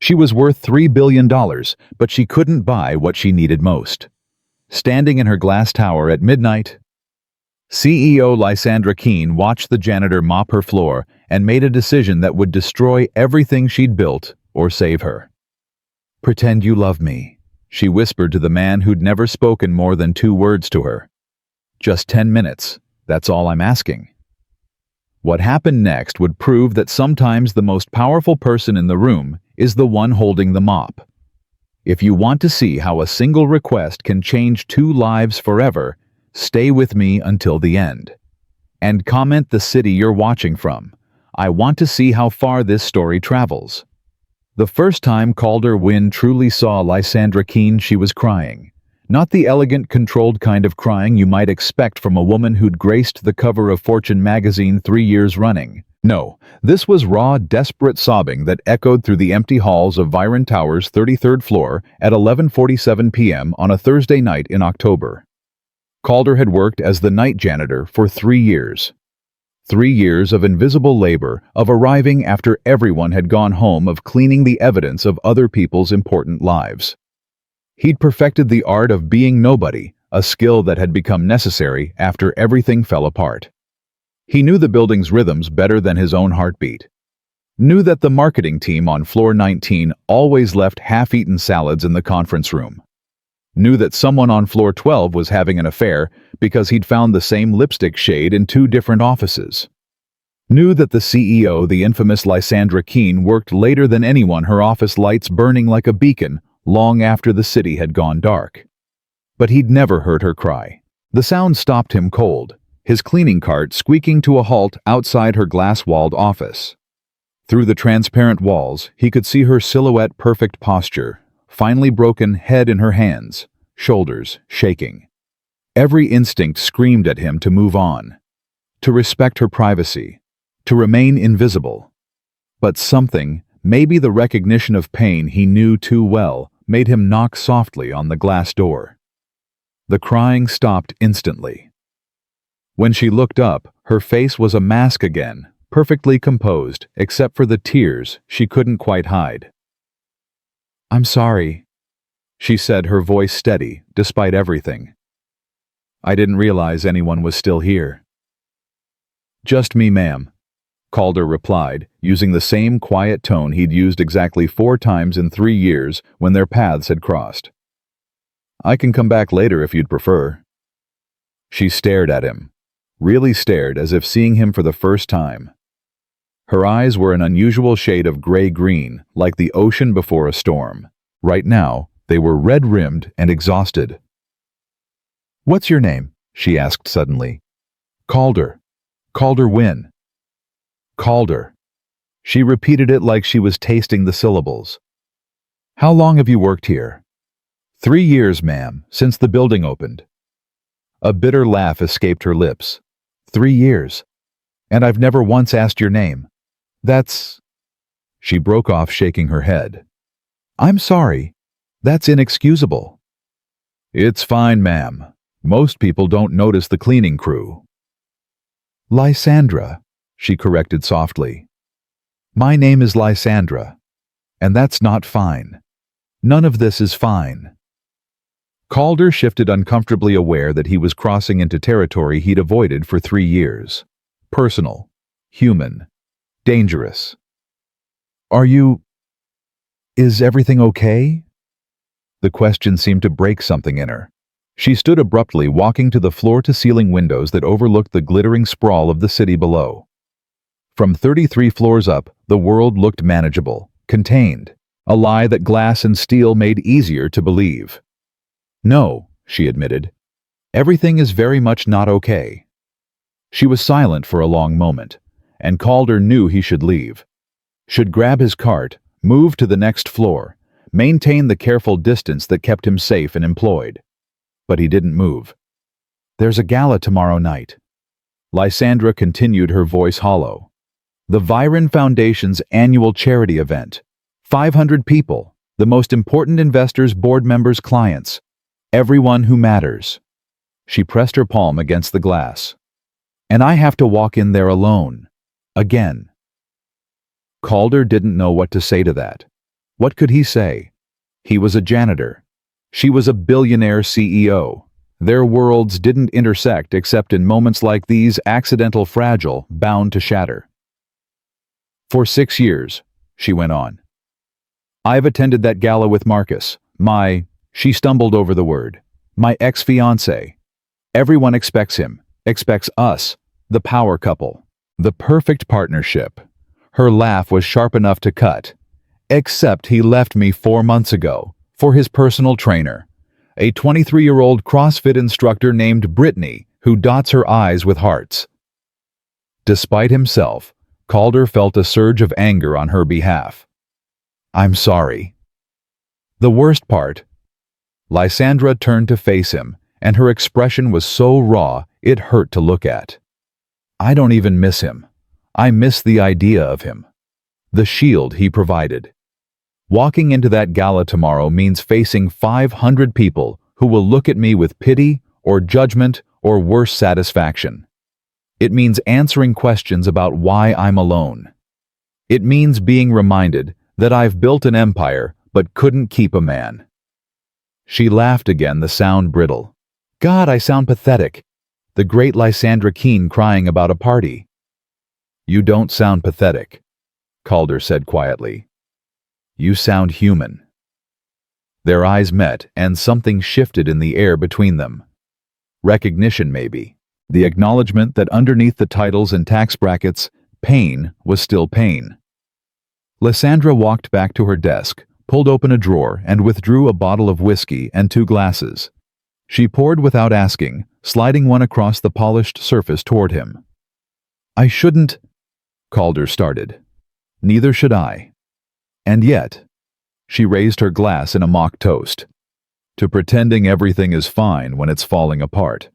She was worth $3 billion, but she couldn't buy what she needed most. Standing in her glass tower at midnight, CEO Lysandra Keene watched the janitor mop her floor and made a decision that would destroy everything she'd built or save her. "Pretend you love me," she whispered to the man who'd never spoken more than 2 words to her. "Just 10 minutes, that's all I'm asking." What happened next would prove that sometimes the most powerful person in the room is the one holding the mop. If you want to see how a single request can change 2 lives forever, stay with me until the end. And comment the city you're watching from. I want to see how far this story travels. The first time Clara Winston truly saw Lysandra Keene, she was crying. Not the elegant, controlled kind of crying you might expect from a woman who'd graced the cover of Fortune magazine 3 years running. No, this was raw, desperate sobbing that echoed through the empty halls of Viron Tower's 33rd floor at 11:47 p.m. on a Thursday night in October. Calder had worked as the night janitor for 3 years. 3 years of invisible labor, of arriving after everyone had gone home, of cleaning the evidence of other people's important lives. He'd perfected the art of being nobody, a skill that had become necessary after everything fell apart. He knew the building's rhythms better than his own heartbeat. Knew that the marketing team on floor 19 always left half-eaten salads in the conference room. Knew that someone on floor 12 was having an affair because he'd found the same lipstick shade in 2 different offices. Knew that the CEO, the infamous Lysandra Keene, worked later than anyone, her office lights burning like a beacon long after the city had gone dark. But he'd never heard her cry. The sound stopped him cold, his cleaning cart squeaking to a halt outside her glass-walled office. Through the transparent walls, he could see her silhouette, perfect posture, finely broken head in her hands, shoulders shaking. Every instinct screamed at him to move on, to respect her privacy, to remain invisible. But something, maybe the recognition of pain he knew too well, made him knock softly on the glass door. The crying stopped instantly. When she looked up, her face was a mask again, perfectly composed, except for the tears she couldn't quite hide. "I'm sorry," she said, her voice steady, despite everything. "I didn't realize anyone was still here." "Just me, ma'am," Calder replied, using the same quiet tone he'd used exactly 4 times in 3 years when their paths had crossed. "I can come back later if you'd prefer." She stared at him, really stared, as if seeing him for the first time. Her eyes were an unusual shade of gray-green, like the ocean before a storm. Right now, they were red-rimmed and exhausted. "What's your name?" she asked suddenly. "Calder. Calder Winston." "Calder." She repeated it like she was tasting the syllables. "How long have you worked here?" "3 years, ma'am, since the building opened." A bitter laugh escaped her lips. 3 years. And I've never once asked your name. That's... She broke off, shaking her head. "I'm sorry. That's inexcusable." "It's fine, ma'am. Most people don't notice the cleaning crew." "Lysandra," she corrected softly. "My name is Lysandra. And that's not fine. None of this is fine." Calder shifted, uncomfortably aware that he was crossing into territory he'd avoided for 3 years. Personal. Human. Dangerous. Is everything okay?" The question seemed to break something in her. She stood abruptly, walking to the floor-to-ceiling windows that overlooked the glittering sprawl of the city below. From 33 floors up, the world looked manageable, contained, a lie that glass and steel made easier to believe. "No," she admitted. "Everything is very much not okay." She was silent for a long moment, and Calder knew he should leave. Should grab his cart, move to the next floor, maintain the careful distance that kept him safe and employed. But he didn't move. "There's a gala tomorrow night." Lysandra continued, her voice hollow. "The Viron Foundation's annual charity event. 500 people, the most important investors, board members, clients. Everyone who matters." She pressed her palm against the glass. "And I have to walk in there alone. Again." Calder didn't know what to say to that. What could he say? He was a janitor. She was a billionaire CEO. Their worlds didn't intersect except in moments like these, accidental, fragile, bound to shatter. For 6 years, she went on. I've attended that gala with Marcus, she stumbled over the word, my ex-fiancé. Everyone expects him, expects us, the power couple, the perfect partnership. Her laugh was sharp enough to cut. Except he left me 4 months ago, for his personal trainer, a 23-year-old CrossFit instructor named Brittany, who dots her I's with hearts. Despite himself, Calder felt a surge of anger on her behalf. I'm sorry. The worst part? Lysandra turned to face him, and her expression was so raw it hurt to look at. I don't even miss him. I miss the idea of him. The shield he provided. Walking into that gala tomorrow means facing 500 people who will look at me with pity or judgment or worse, satisfaction. It means answering questions about why I'm alone. It means being reminded that I've built an empire but couldn't keep a man. She laughed again, the sound brittle. God, I sound pathetic. The great Lysandra Keene crying about a party. You don't sound pathetic, Calder said quietly. You sound human. Their eyes met, and something shifted in the air between them. Recognition, maybe. The acknowledgement that underneath the titles and tax brackets, pain was still pain. Lysandra walked back to her desk, pulled open a drawer, and withdrew a bottle of whiskey and 2 glasses. She poured without asking, sliding one across the polished surface toward him. I shouldn't, Calder started. Neither should I. And yet, she raised her glass in a mock toast, to pretending everything is fine when it's falling apart.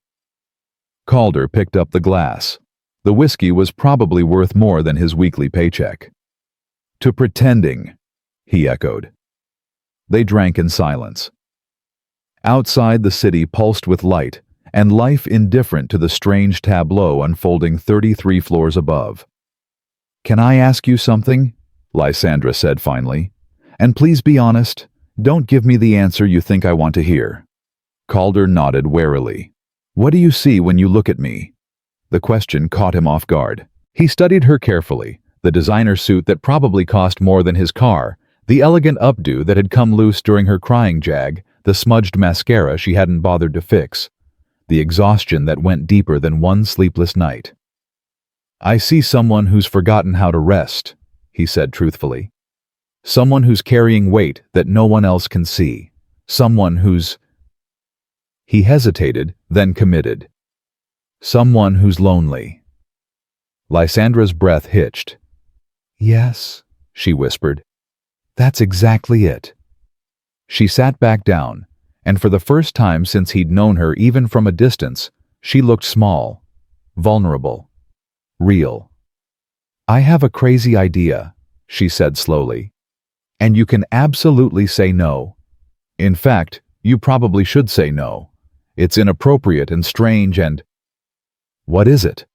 Calder picked up the glass. The whiskey was probably worth more than his weekly paycheck. To pretending, he echoed. They drank in silence. Outside, the city pulsed with light, and life indifferent to the strange tableau unfolding 33 floors above. Can I ask you something? Lysandra said finally. And please be honest, don't give me the answer you think I want to hear. Calder nodded warily. What do you see when you look at me? The question caught him off guard. He studied her carefully, the designer suit that probably cost more than his car, the elegant updo that had come loose during her crying jag, the smudged mascara she hadn't bothered to fix, the exhaustion that went deeper than one sleepless night. I see someone who's forgotten how to rest, he said truthfully. Someone who's carrying weight that no one else can see. Someone who's... He hesitated, then committed. Someone who's lonely. Lysandra's breath hitched. Yes, she whispered. That's exactly it. She sat back down, and for the first time since he'd known her even from a distance, she looked small, vulnerable, real. I have a crazy idea, she said slowly. And you can absolutely say no. In fact, you probably should say no. It's inappropriate and strange and... What is it?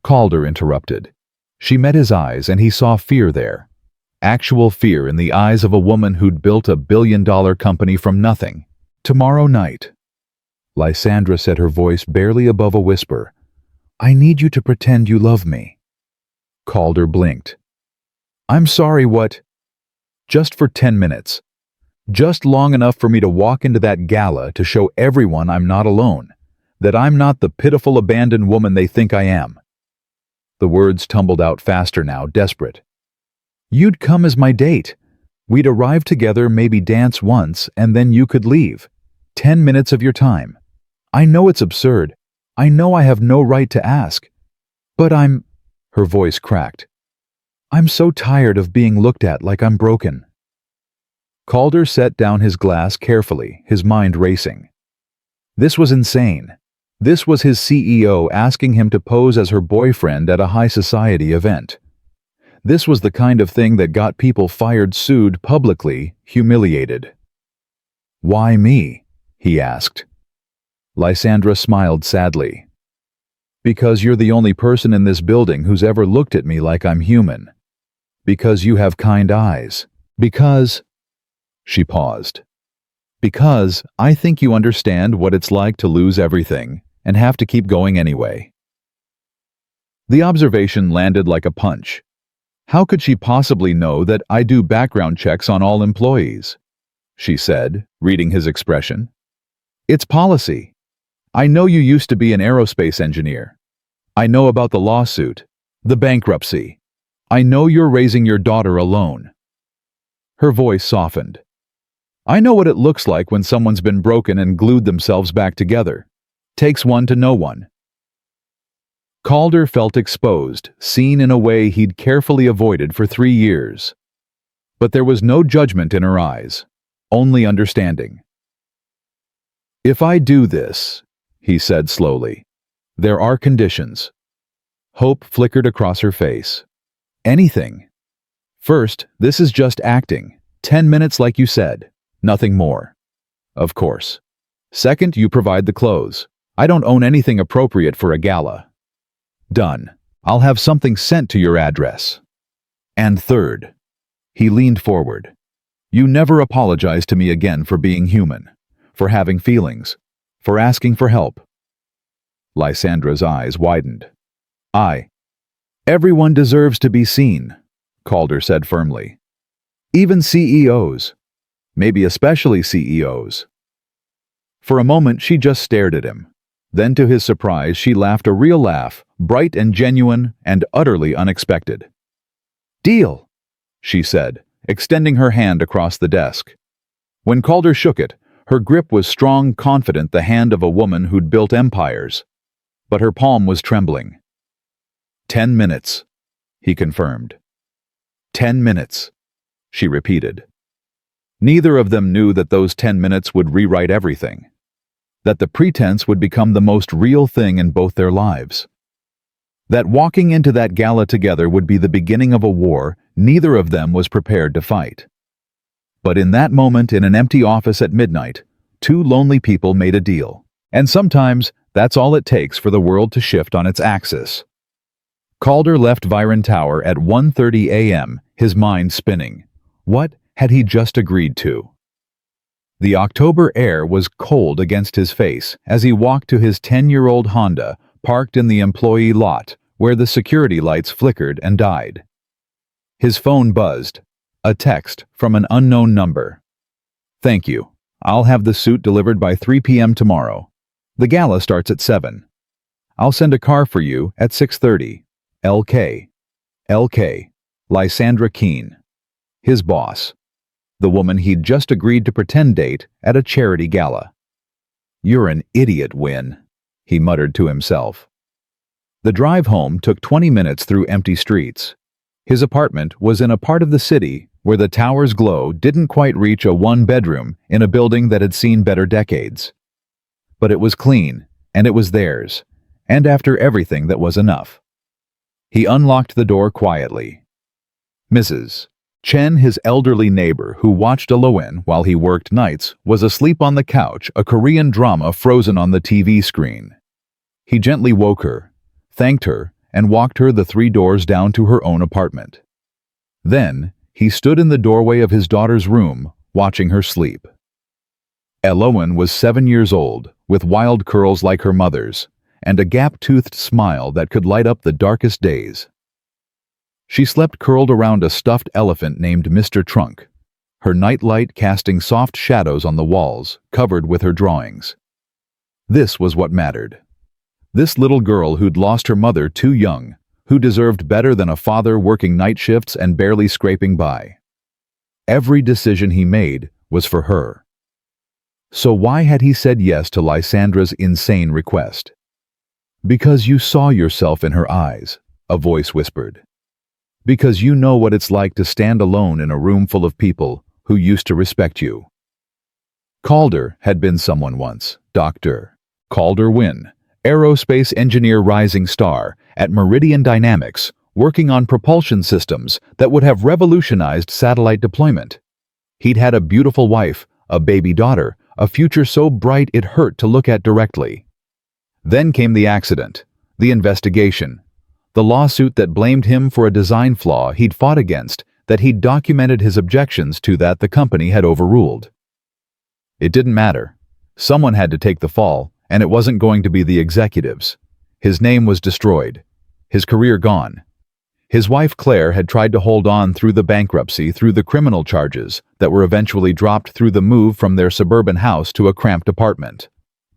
Calder interrupted. She met his eyes and he saw fear there. Actual fear in the eyes of a woman who'd built a billion-dollar company from nothing. Tomorrow night. Lysandra said, her voice barely above a whisper. I need you to pretend you love me. Calder blinked. I'm sorry, what? Just for 10 minutes. Just long enough for me to walk into that gala to show everyone I'm not alone, that I'm not the pitiful abandoned woman they think I am. The words tumbled out faster now, desperate. You'd come as my date. We'd arrive together, maybe dance once, and then you could leave. 10 minutes of your time. I know it's absurd. I know I have no right to ask. But her voice cracked. I'm so tired of being looked at like I'm broken. Calder set down his glass carefully, his mind racing. This was insane. This was his CEO asking him to pose as her boyfriend at a high society event. This was the kind of thing that got people fired, sued, publicly, humiliated. Why me? He asked. Lysandra smiled sadly. Because you're the only person in this building who's ever looked at me like I'm human. Because you have kind eyes. Because... She paused. Because I think you understand what it's like to lose everything and have to keep going anyway. The observation landed like a punch. How could she possibly know that I do background checks on all employees? She said, reading his expression. It's policy. I know you used to be an aerospace engineer. I know about the lawsuit, the bankruptcy. I know you're raising your daughter alone. Her voice softened. I know what it looks like when someone's been broken and glued themselves back together. Takes one to know one. Calder felt exposed, seen in a way he'd carefully avoided for 3 years. But there was no judgment in her eyes, only understanding. If I do this, he said slowly, there are conditions. Hope flickered across her face. Anything. First, this is just acting. 10 minutes like you said. Nothing more. Of course. Second, you provide the clothes. I don't own anything appropriate for a gala. Done. I'll have something sent to your address. And third, he leaned forward. You never apologize to me again for being human, for having feelings, for asking for help. Lysandra's eyes widened. Everyone deserves to be seen, Calder said firmly. Even CEOs. Maybe especially CEOs. For a moment she just stared at him. Then to his surprise she laughed a real laugh, bright and genuine and utterly unexpected. Deal, she said, extending her hand across the desk. When Calder shook it, her grip was strong, confident, the hand of a woman who'd built empires. But her palm was trembling. 10 minutes, he confirmed. 10 minutes, she repeated. Neither of them knew that those 10 minutes would rewrite everything. That the pretense would become the most real thing in both their lives. That walking into that gala together would be the beginning of a war neither of them was prepared to fight. But in that moment in an empty office at midnight, two lonely people made a deal. And sometimes that's all it takes for the world to shift on its axis. Calder left Viren Tower at 1:30 a.m., his mind spinning. What had he just agreed to? The October air was cold against his face as he walked to his 10-year-old Honda, parked in the employee lot, where the security lights flickered and died. His phone buzzed. A text from an unknown number. Thank you. I'll have the suit delivered by 3 p.m. tomorrow. The gala starts at 7. I'll send a car for you at 6:30. LK. Lysandra Keene. His boss. The woman he'd just agreed to pretend date at a charity gala. You're an idiot, Win, he muttered to himself. The drive home took 20 minutes through empty streets. His apartment was in a part of the city where the tower's glow didn't quite reach a one-bedroom in a building that had seen better decades. But it was clean, and it was theirs, and after everything that was enough. He unlocked the door quietly. Mrs. Chen, his elderly neighbor who watched Aloin while he worked nights, was asleep on the couch, a Korean drama frozen on the TV screen. He gently woke her, thanked her, and walked her the 3 doors down to her own apartment. Then, he stood in the doorway of his daughter's room, watching her sleep. Aloin was 7 years old, with wild curls like her mother's, and a gap-toothed smile that could light up the darkest days. She slept curled around a stuffed elephant named Mr. Trunk, her nightlight casting soft shadows on the walls, covered with her drawings. This was what mattered. This little girl who'd lost her mother too young, who deserved better than a father working night shifts and barely scraping by. Every decision he made was for her. So why had he said yes to Lysandra's insane request? Because you saw yourself in her eyes, a voice whispered. Because you know what it's like to stand alone in a room full of people who used to respect you. Calder had been someone once, Dr. Calder Wynn, aerospace engineer rising star at Meridian Dynamics, working on propulsion systems that would have revolutionized satellite deployment. He'd had a beautiful wife, a baby daughter, a future so bright it hurt to look at directly. Then came the accident, the investigation, the lawsuit that blamed him for a design flaw he'd fought against that he'd documented his objections to that the company had overruled. It didn't matter. Someone had to take the fall, and it wasn't going to be the executives. His name was destroyed. His career gone. His wife Claire had tried to hold on through the bankruptcy through the criminal charges that were eventually dropped through the move from their suburban house to a cramped apartment.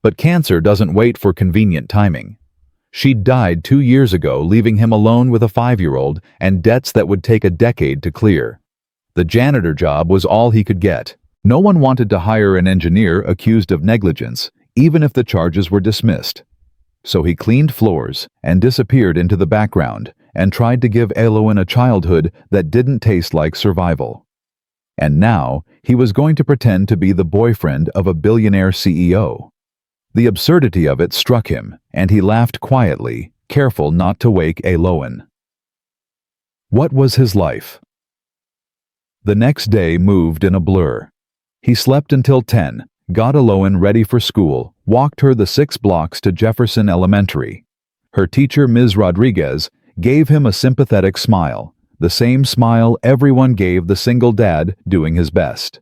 But cancer doesn't wait for convenient timing. She'd died 2 years ago, leaving him alone with a 5-year-old and debts that would take a decade to clear. The janitor job was all he could get. No one wanted to hire an engineer accused of negligence, even if the charges were dismissed. So he cleaned floors and disappeared into the background and tried to give Elowen a childhood that didn't taste like survival. And now he was going to pretend to be the boyfriend of a billionaire CEO. The absurdity of it struck him, and he laughed quietly, careful not to wake Elowen. What was his life? The next day moved in a blur. He slept until 10, got Elowen ready for school, walked her the 6 blocks to Jefferson Elementary. Her teacher, Ms. Rodriguez, gave him a sympathetic smile, the same smile everyone gave the single dad doing his best.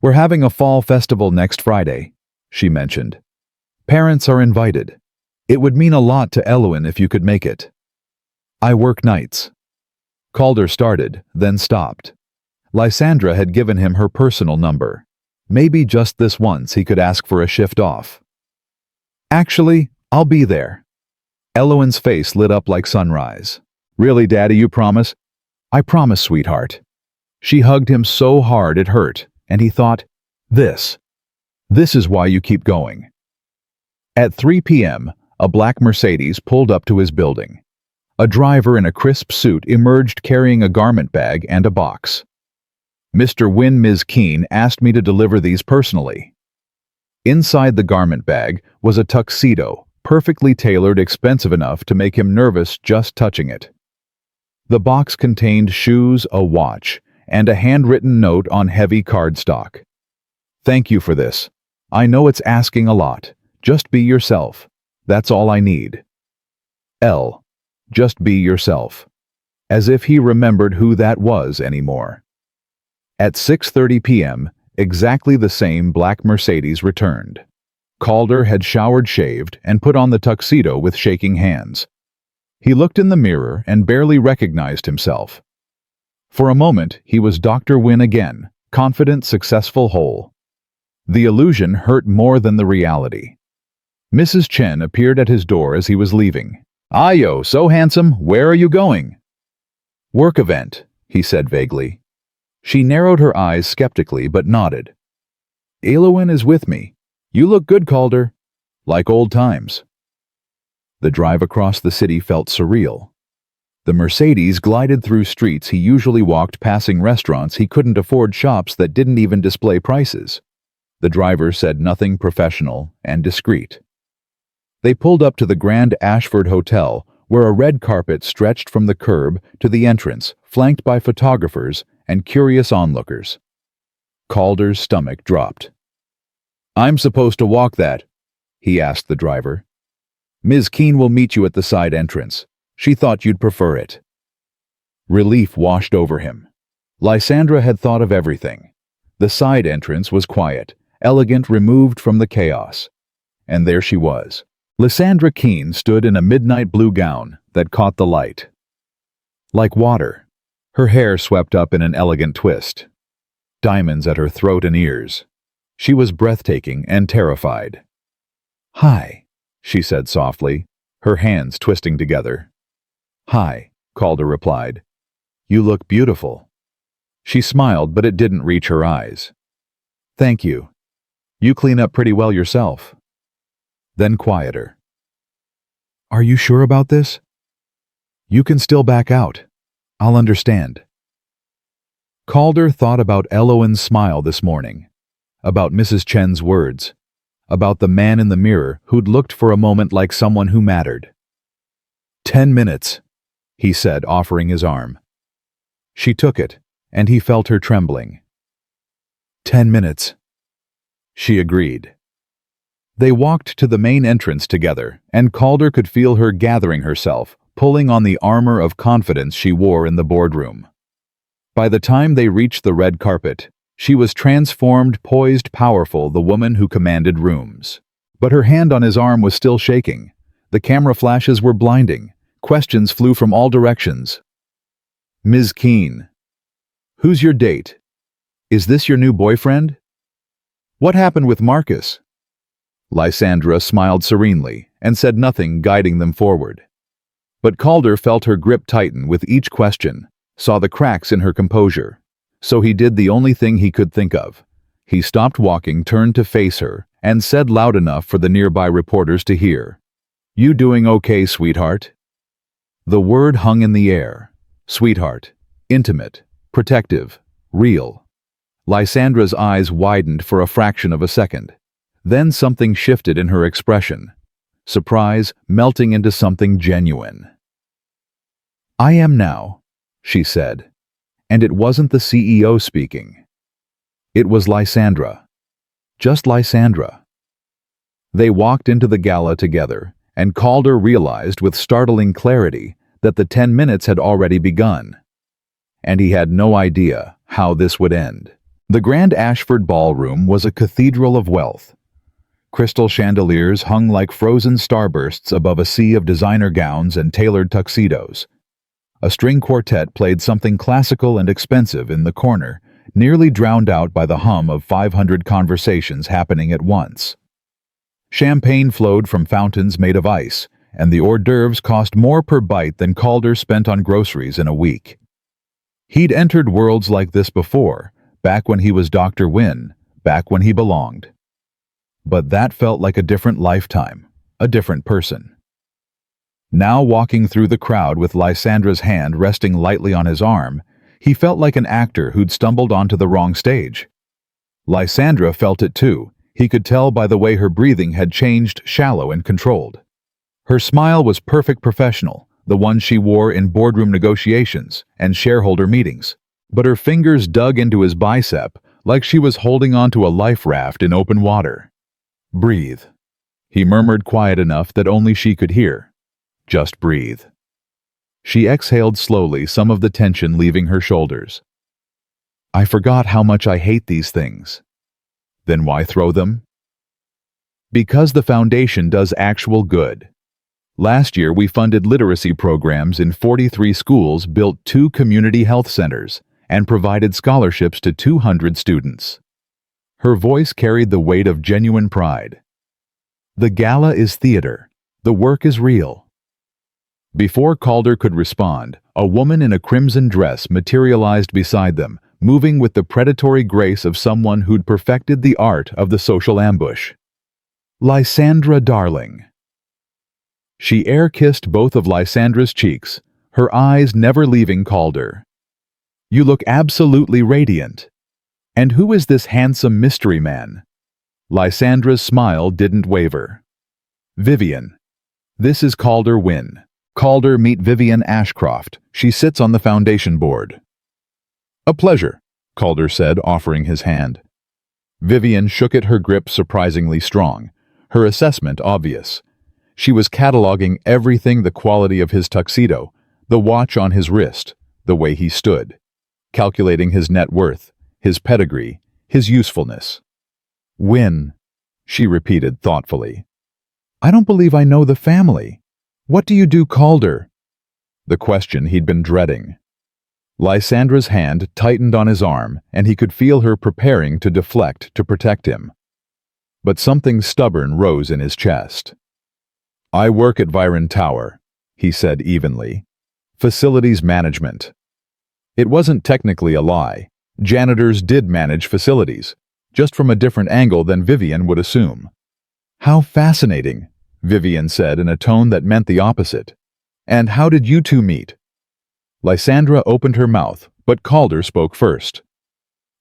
"We're having a fall festival next Friday," she mentioned. "Parents are invited. It would mean a lot to Elowen if you could make it." "I work nights." Calder started, then stopped. Lysandra had given him her personal number. Maybe just this once he could ask for a shift off. "Actually, I'll be there." Elowen's face lit up like sunrise. "Really, Daddy, you promise?" "I promise, sweetheart." She hugged him so hard it hurt, and he thought, This is why you keep going." At 3 p.m., a black Mercedes pulled up to his building. A driver in a crisp suit emerged carrying a garment bag and a box. "Mr. Ms. Keene asked me to deliver these personally." Inside the garment bag was a tuxedo, perfectly tailored, expensive enough to make him nervous just touching it. The box contained shoes, a watch, and a handwritten note on heavy cardstock. "Thank you for this. I know it's asking a lot. Just be yourself. That's all I need." L. Just be yourself. As if he remembered who that was anymore. At 6:30 p.m., exactly the same black Mercedes returned. Calder had showered, shaved, and put on the tuxedo with shaking hands. He looked in the mirror and barely recognized himself. For a moment, he was Dr. Wynne again, confident, successful, whole. The illusion hurt more than the reality. Mrs. Chen appeared at his door as he was leaving. "Ayo, so handsome, where are you going?" "Work event," he said vaguely. She narrowed her eyes skeptically but nodded. "Elowen is with me. You look good, Calder. Like old times." The drive across the city felt surreal. The Mercedes glided through streets he usually walked, passing restaurants he couldn't afford, shops that didn't even display prices. The driver said nothing, professional and discreet. They pulled up to the Grand Ashford Hotel, where a red carpet stretched from the curb to the entrance, flanked by photographers and curious onlookers. Calder's stomach dropped. "I'm supposed to walk that?" he asked the driver. "Ms. Keene will meet you at the side entrance. She thought you'd prefer it." Relief washed over him. Lysandra had thought of everything. The side entrance was quiet, elegant, removed from the chaos. And there she was. Lysandra Keene stood in a midnight blue gown that caught the light. Like water. Her hair swept up in an elegant twist. Diamonds at her throat and ears. She was breathtaking and terrified. "Hi," she said softly, her hands twisting together. "Hi," Calder replied. "You look beautiful." She smiled, but it didn't reach her eyes. "Thank you. You clean up pretty well yourself." Then quieter. "Are you sure about this?" "You can still back out. I'll understand." Calder thought about Elowen's smile this morning, about Mrs. Chen's words, about the man in the mirror who'd looked for a moment like someone who mattered. 10 minutes, he said, offering his arm. She took it, and he felt her trembling. 10 minutes. She agreed. They walked to the main entrance together, and Calder could feel her gathering herself, pulling on the armor of confidence she wore in the boardroom. By the time they reached the red carpet, she was transformed, poised, powerful, the woman who commanded rooms. But her hand on his arm was still shaking. The camera flashes were blinding. Questions flew from all directions. "Ms. Keene, who's your date? Is this your new boyfriend? What happened with Marcus?" Lysandra smiled serenely and said nothing, guiding them forward. But Calder felt her grip tighten with each question, saw the cracks in her composure. So he did the only thing he could think of. He stopped walking, turned to face her, and said loud enough for the nearby reporters to hear, "You doing okay, sweetheart?" The word hung in the air. Sweetheart. Intimate. Protective. Real. Lysandra's eyes widened for a fraction of a second. Then something shifted in her expression. Surprise melting into something genuine. "I am now," she said. And it wasn't the CEO speaking. It was Lysandra. Just Lysandra. They walked into the gala together, and Calder realized with startling clarity that the 10 minutes had already begun. And he had no idea how this would end. The Grand Ashford Ballroom was a cathedral of wealth. Crystal chandeliers hung like frozen starbursts above a sea of designer gowns and tailored tuxedos. A string quartet played something classical and expensive in the corner, nearly drowned out by the hum of 500 conversations happening at once. Champagne flowed from fountains made of ice, and the hors d'oeuvres cost more per bite than Calder spent on groceries in a week. He'd entered worlds like this before, back when he was Dr. Wynne, back when he belonged. But that felt like a different lifetime, a different person. Now walking through the crowd with Lysandra's hand resting lightly on his arm, he felt like an actor who'd stumbled onto the wrong stage. Lysandra felt it too. He could tell by the way her breathing had changed, shallow and controlled. Her smile was perfect professional, the one she wore in boardroom negotiations and shareholder meetings. But her fingers dug into his bicep like she was holding onto a life raft in open water. "Breathe," he murmured, quiet enough that only she could hear. "Just breathe." She exhaled slowly, some of the tension leaving her shoulders. "I forgot how much I hate these things." "Then why throw them?" "Because the foundation does actual good. Last year we funded literacy programs in 43 schools, built 2 community health centers, and provided scholarships to 200 students." Her voice carried the weight of genuine pride. "The gala is theater. The work is real." Before Calder could respond, a woman in a crimson dress materialized beside them, moving with the predatory grace of someone who'd perfected the art of the social ambush. "Lysandra, darling." She air-kissed both of Lysandra's cheeks, her eyes never leaving Calder. "You look absolutely radiant. And who is this handsome mystery man?" Lysandra's smile didn't waver. "Vivian. This is Calder Wynne. Calder, meet Vivian Ashcroft. She sits on the foundation board." "A pleasure," Calder said, offering his hand. Vivian shook it, her grip surprisingly strong, her assessment obvious. She was cataloging everything: the quality of his tuxedo, the watch on his wrist, the way he stood, calculating his net worth, his pedigree, his usefulness. "Wynne," she repeated thoughtfully. "I don't believe I know the family. What do you do, Calder?" The question he'd been dreading. Lysandra's hand tightened on his arm, and he could feel her preparing to deflect to protect him. But something stubborn rose in his chest. "I work at Viren Tower," he said evenly. "Facilities management." It wasn't technically a lie. Janitors did manage facilities, just from a different angle than Vivian would assume. "How fascinating," Vivian said in a tone that meant the opposite. "And how did you two meet?" Lysandra opened her mouth, but Calder spoke first.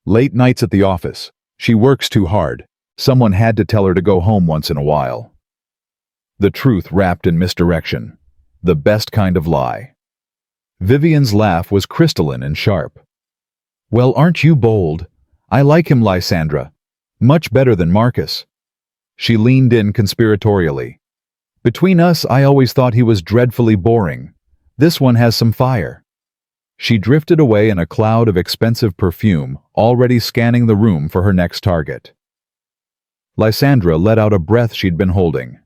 "Late nights at the office. She works too hard. Someone had to tell her to go home once in a while." The truth wrapped in misdirection. The best kind of lie. Vivian's laugh was crystalline and sharp. "Well, aren't you bold? I like him, Lysandra. Much better than Marcus." She leaned in conspiratorially. "Between us, I always thought he was dreadfully boring. This one has some fire." She drifted away in a cloud of expensive perfume, already scanning the room for her next target. Lysandra let out a breath she'd been holding.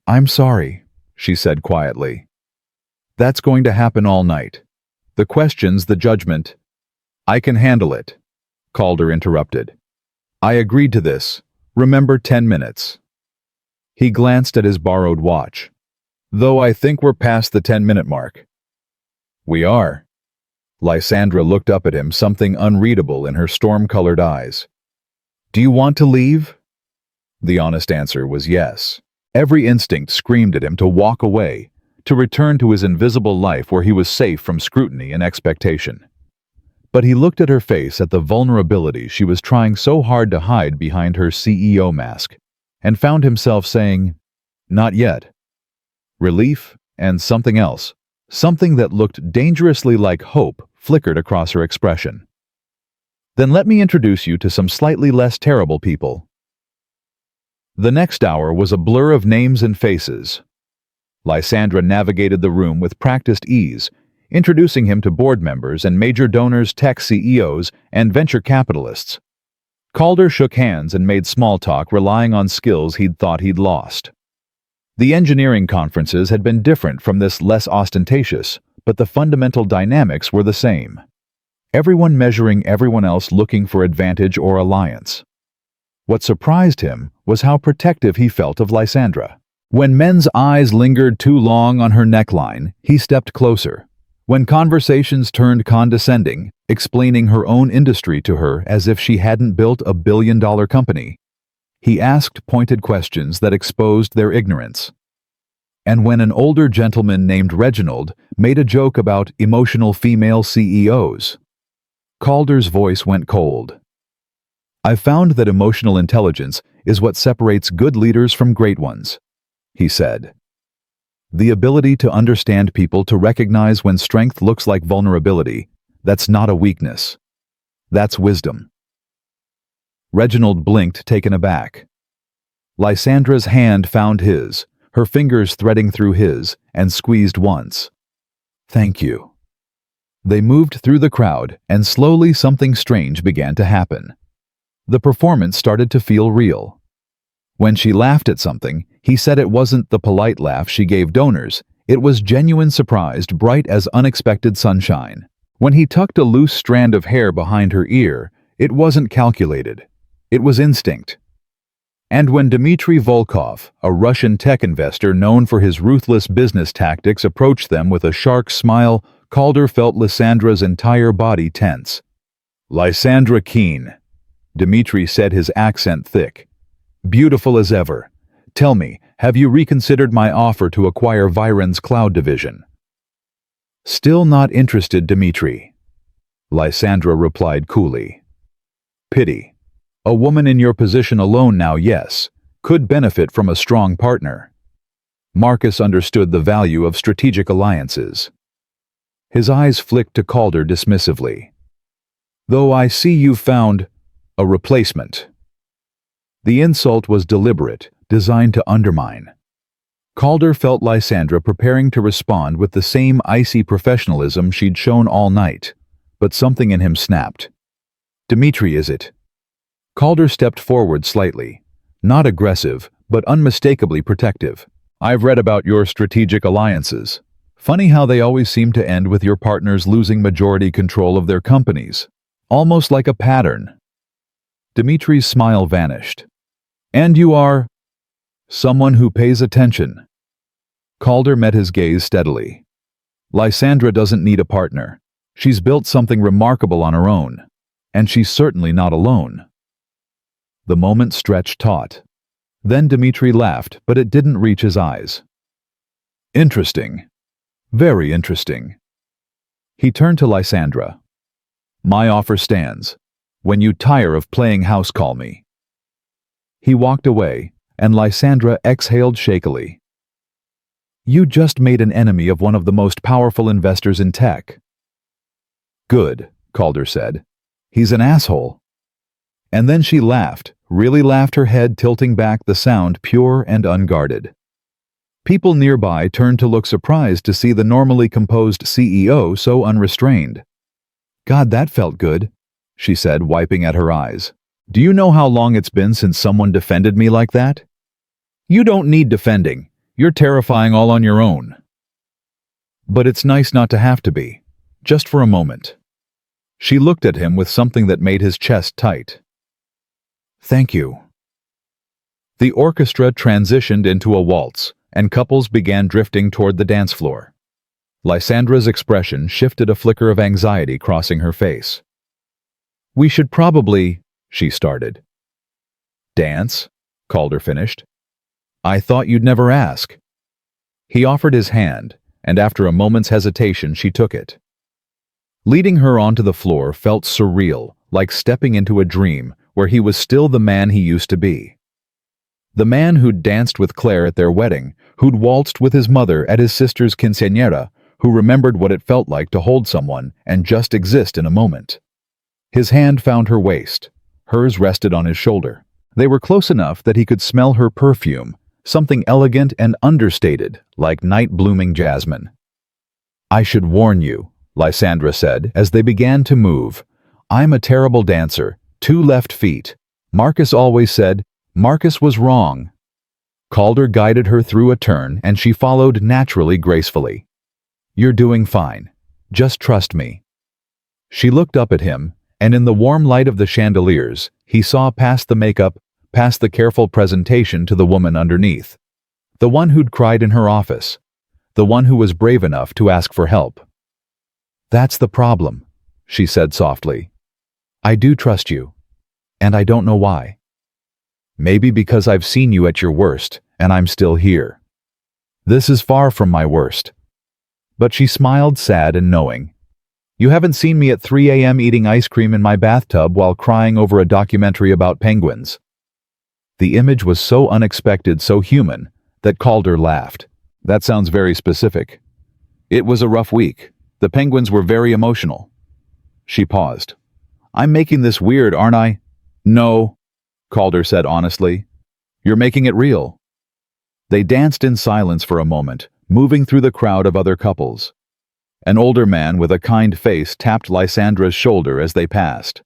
"I'm sorry," she said quietly. "That's going to happen all night. The questions, the judgment." "I can handle it," Calder interrupted. "I agreed to this. Remember 10 minutes. He glanced at his borrowed watch. "Though I think we're past the 10-minute mark." "We are." Lysandra looked up at him, something unreadable in her storm-colored eyes. "Do you want to leave?" The honest answer was yes. Every instinct screamed at him to walk away, to return to his invisible life where he was safe from scrutiny and expectation. But he looked at her face, at the vulnerability she was trying so hard to hide behind her CEO mask, and found himself saying, "Not yet." Relief and something else, something that looked dangerously like hope, flickered across her expression. "Then let me introduce you to some slightly less terrible people." The next hour was a blur of names and faces. Lysandra navigated the room with practiced ease, introducing him to board members and major donors, tech CEOs, and venture capitalists. Calder shook hands and made small talk, relying on skills he'd thought he'd lost. The engineering conferences had been different from this, less ostentatious, but the fundamental dynamics were the same. Everyone measuring everyone else, looking for advantage or alliance. What surprised him was how protective he felt of Lysandra. When men's eyes lingered too long on her neckline, he stepped closer. When conversations turned condescending, explaining her own industry to her as if she hadn't built a billion-dollar company, he asked pointed questions that exposed their ignorance. And when an older gentleman named Reginald made a joke about emotional female CEOs, Calder's voice went cold. "I've found that emotional intelligence is what separates good leaders from great ones," he said. "The ability to understand people, to recognize when strength looks like vulnerability, that's not a weakness. That's wisdom." Reginald blinked, taken aback. Lysandra's hand found his, her fingers threading through his, and squeezed once. "Thank you." They moved through the crowd, and slowly something strange began to happen. The performance started to feel real. When she laughed at something, he said it wasn't the polite laugh she gave donors, it was genuine surprise, bright as unexpected sunshine. When he tucked a loose strand of hair behind her ear, it wasn't calculated. It was instinct. And when Dmitry Volkov, a Russian tech investor known for his ruthless business tactics, approached them with a shark smile, Calder felt Lysandra's entire body tense. "Lysandra Keene," Dmitry said, his accent thick. "Beautiful as ever. Tell me, have you reconsidered my offer to acquire Viren's cloud division?" "Still not interested, Dmitry," Lysandra replied coolly. "Pity. A woman in your position alone now, yes, could benefit from a strong partner." Marcus understood the value of strategic alliances. His eyes flicked to Calder dismissively. "Though I see you've found a replacement." The insult was deliberate, designed to undermine. Calder felt Lysandra preparing to respond with the same icy professionalism she'd shown all night, but something in him snapped. "Dmitry, is it?" Calder stepped forward slightly, not aggressive, but unmistakably protective. "I've read about your strategic alliances. Funny how they always seem to end with your partners losing majority control of their companies. Almost like a pattern." Dmitry's smile vanished. "And you are someone who pays attention." Calder met his gaze steadily. "Lysandra doesn't need a partner. She's built something remarkable on her own. And she's certainly not alone." The moment stretched taut. Then Dmitry laughed, but it didn't reach his eyes. "Interesting. Very interesting." He turned to Lysandra. "My offer stands. When you tire of playing house, call me." He walked away, and Lysandra exhaled shakily. "You just made an enemy of one of the most powerful investors in tech." "Good," Calder said. "He's an asshole." And then she laughed, really laughed, her head tilting back, the sound pure and unguarded. People nearby turned to look surprised to see the normally composed CEO so unrestrained. "God, that felt good," she said, wiping at her eyes. "Do you know how long it's been since someone defended me like that?" "You don't need defending. You're terrifying all on your own." "But it's nice not to have to be. Just for a moment." She looked at him with something that made his chest tight. "Thank you." The orchestra transitioned into a waltz, and couples began drifting toward the dance floor. Lysandra's expression shifted, a flicker of anxiety crossing her face. "We should probably," she started. "Dance?" Calder finished. "I thought you'd never ask." He offered his hand, and after a moment's hesitation she took it. Leading her onto the floor felt surreal, like stepping into a dream where he was still the man he used to be. The man who'd danced with Claire at their wedding, who'd waltzed with his mother at his sister's quinceañera, who remembered what it felt like to hold someone and just exist in a moment. His hand found her waist. Hers rested on his shoulder. They were close enough that he could smell her perfume, something elegant and understated, like night-blooming jasmine. "I should warn you," Lysandra said as they began to move. "I'm a terrible dancer, 2 left feet. Marcus always said, Marcus was wrong." Calder guided her through a turn and she followed naturally, gracefully. "You're doing fine. Just trust me." She looked up at him, and in the warm light of the chandeliers, he saw past the makeup, past the careful presentation to the woman underneath. The one who'd cried in her office. The one who was brave enough to ask for help. "That's the problem," she said softly. "I do trust you. And I don't know why. Maybe because I've seen you at your worst, and I'm still here. This is far from my worst." But she smiled, sad and knowing. "You haven't seen me at 3 a.m. eating ice cream in my bathtub while crying over a documentary about penguins." The image was so unexpected, so human, that Calder laughed. "That sounds very specific." "It was a rough week. The penguins were very emotional." She paused. "I'm making this weird, aren't I?" "No," Calder said honestly. "You're making it real." They danced in silence for a moment, moving through the crowd of other couples. An older man with a kind face tapped Lysandra's shoulder as they passed.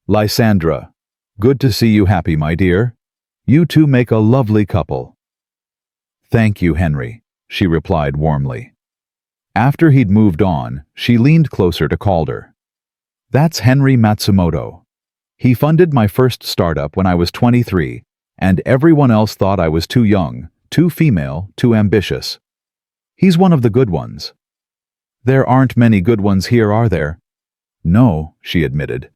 "Lysandra, good to see you happy, my dear. You two make a lovely couple." "Thank you, Henry," she replied warmly. After he'd moved on, she leaned closer to Calder. "That's Henry Matsumoto. He funded my first startup when I was 23, and everyone else thought I was too young, too female, too ambitious. He's one of the good ones." "There aren't many good ones here, are there?" "No," she admitted.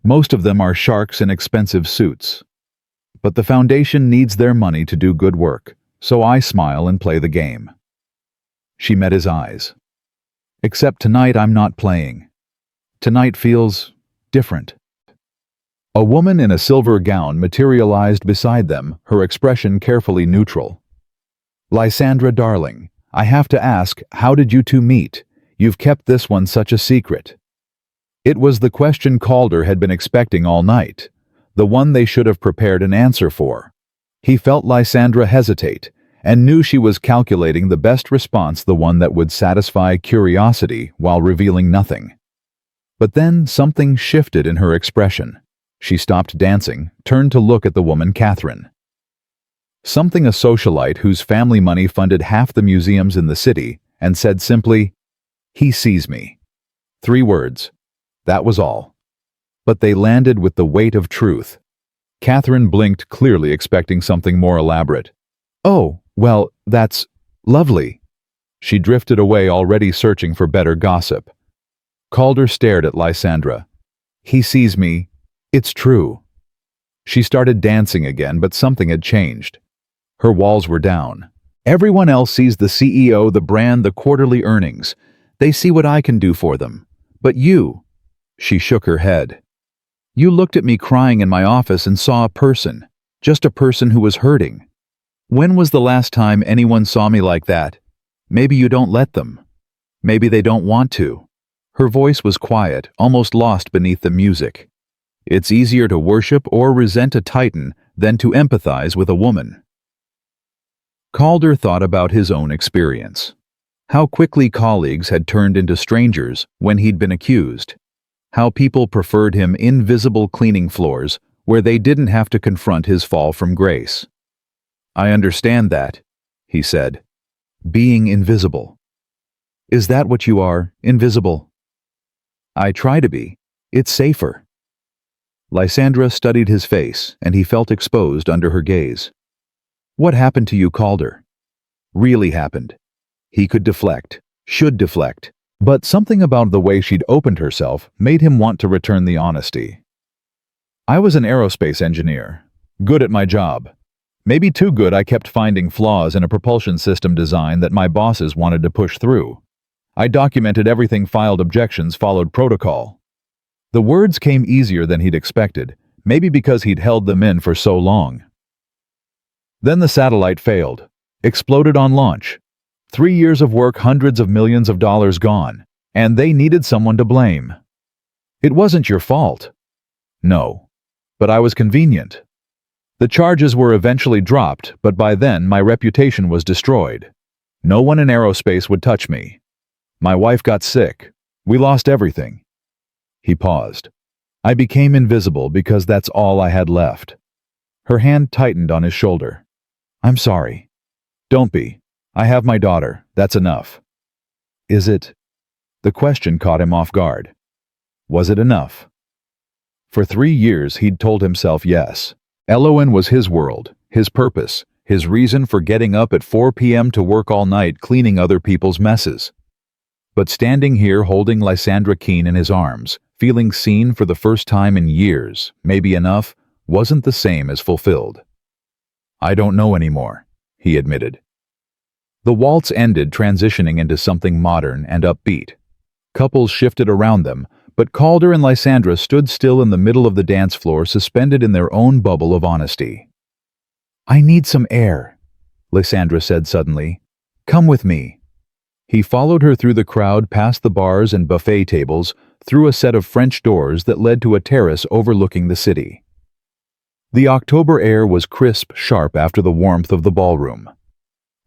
"Most of them are sharks in expensive suits. But the foundation needs their money to do good work, so I smile and play the game." She met his eyes. "Except tonight I'm not playing. Tonight feels different." A woman in a silver gown materialized beside them, her expression carefully neutral. "Lysandra, darling, I have to ask, how did you two meet? You've kept this one such a secret." It was the question Calder had been expecting all night, the one they should have prepared an answer for. He felt Lysandra hesitate, and knew she was calculating the best response, the one that would satisfy curiosity while revealing nothing. But then something shifted in her expression. She stopped dancing, turned to look at the woman Catherine. Something, a socialite whose family money funded half the museums in the city, and said simply, "He sees me." 3 words. That was all. But they landed with the weight of truth. Catherine blinked, clearly expecting something more elaborate. "Oh, well, that's lovely." She drifted away, already searching for better gossip. Calder stared at Lysandra. "He sees me. It's true." She started dancing again, but something had changed. Her walls were down. "Everyone else sees the CEO, the brand, the quarterly earnings. They see what I can do for them. But you," she shook her head, "you looked at me crying in my office and saw a person, just a person who was hurting. When was the last time anyone saw me like that? Maybe you don't let them. Maybe they don't want to." Her voice was quiet, almost lost beneath the music. It's easier to worship or resent a titan than to empathize with a woman. Calder thought about his own experience. How quickly colleagues had turned into strangers when he'd been accused. How people preferred him invisible cleaning floors where they didn't have to confront his fall from grace. "I understand that," he said. "Being invisible." "Is that what you are, invisible?" "I try to be. It's safer." Lysandra studied his face, and he felt exposed under her gaze. "What happened to you, Calder?" "Really happened." He could deflect, should deflect, but something about the way she'd opened herself made him want to return the honesty. "I was an aerospace engineer. Good at my job. Maybe too good. I kept finding flaws in a propulsion system design that my bosses wanted to push through. I documented everything, filed objections, followed protocol." The words came easier than he'd expected, maybe because he'd held them in for so long. Then the satellite failed, exploded on launch. 3 years of work, hundreds of millions of dollars gone, and they needed someone to blame. "It wasn't your fault." "No, but I was convenient." The charges were eventually dropped, but by then my reputation was destroyed. No one in aerospace would touch me. My wife got sick. We lost everything. He paused. "I became invisible because that's all I had left." Her hand tightened on his shoulder. "I'm sorry." "Don't be. I have my daughter. That's enough." "Is it?" The question caught him off guard. Was it enough? For 3 years he'd told himself yes. Elowen was his world, his purpose, his reason for getting up at 4 p.m. to work all night cleaning other people's messes. But standing here holding Lysandra Keene in his arms, feeling seen for the first time in years, maybe enough, wasn't the same as fulfilled. "I don't know anymore," he admitted. The waltz ended, transitioning into something modern and upbeat. Couples shifted around them, but Calder and Lysandra stood still in the middle of the dance floor, suspended in their own bubble of honesty. "I need some air," Lysandra said suddenly. "Come with me." He followed her through the crowd, past the bars and buffet tables, through a set of French doors that led to a terrace overlooking the city. The October air was crisp, sharp after the warmth of the ballroom.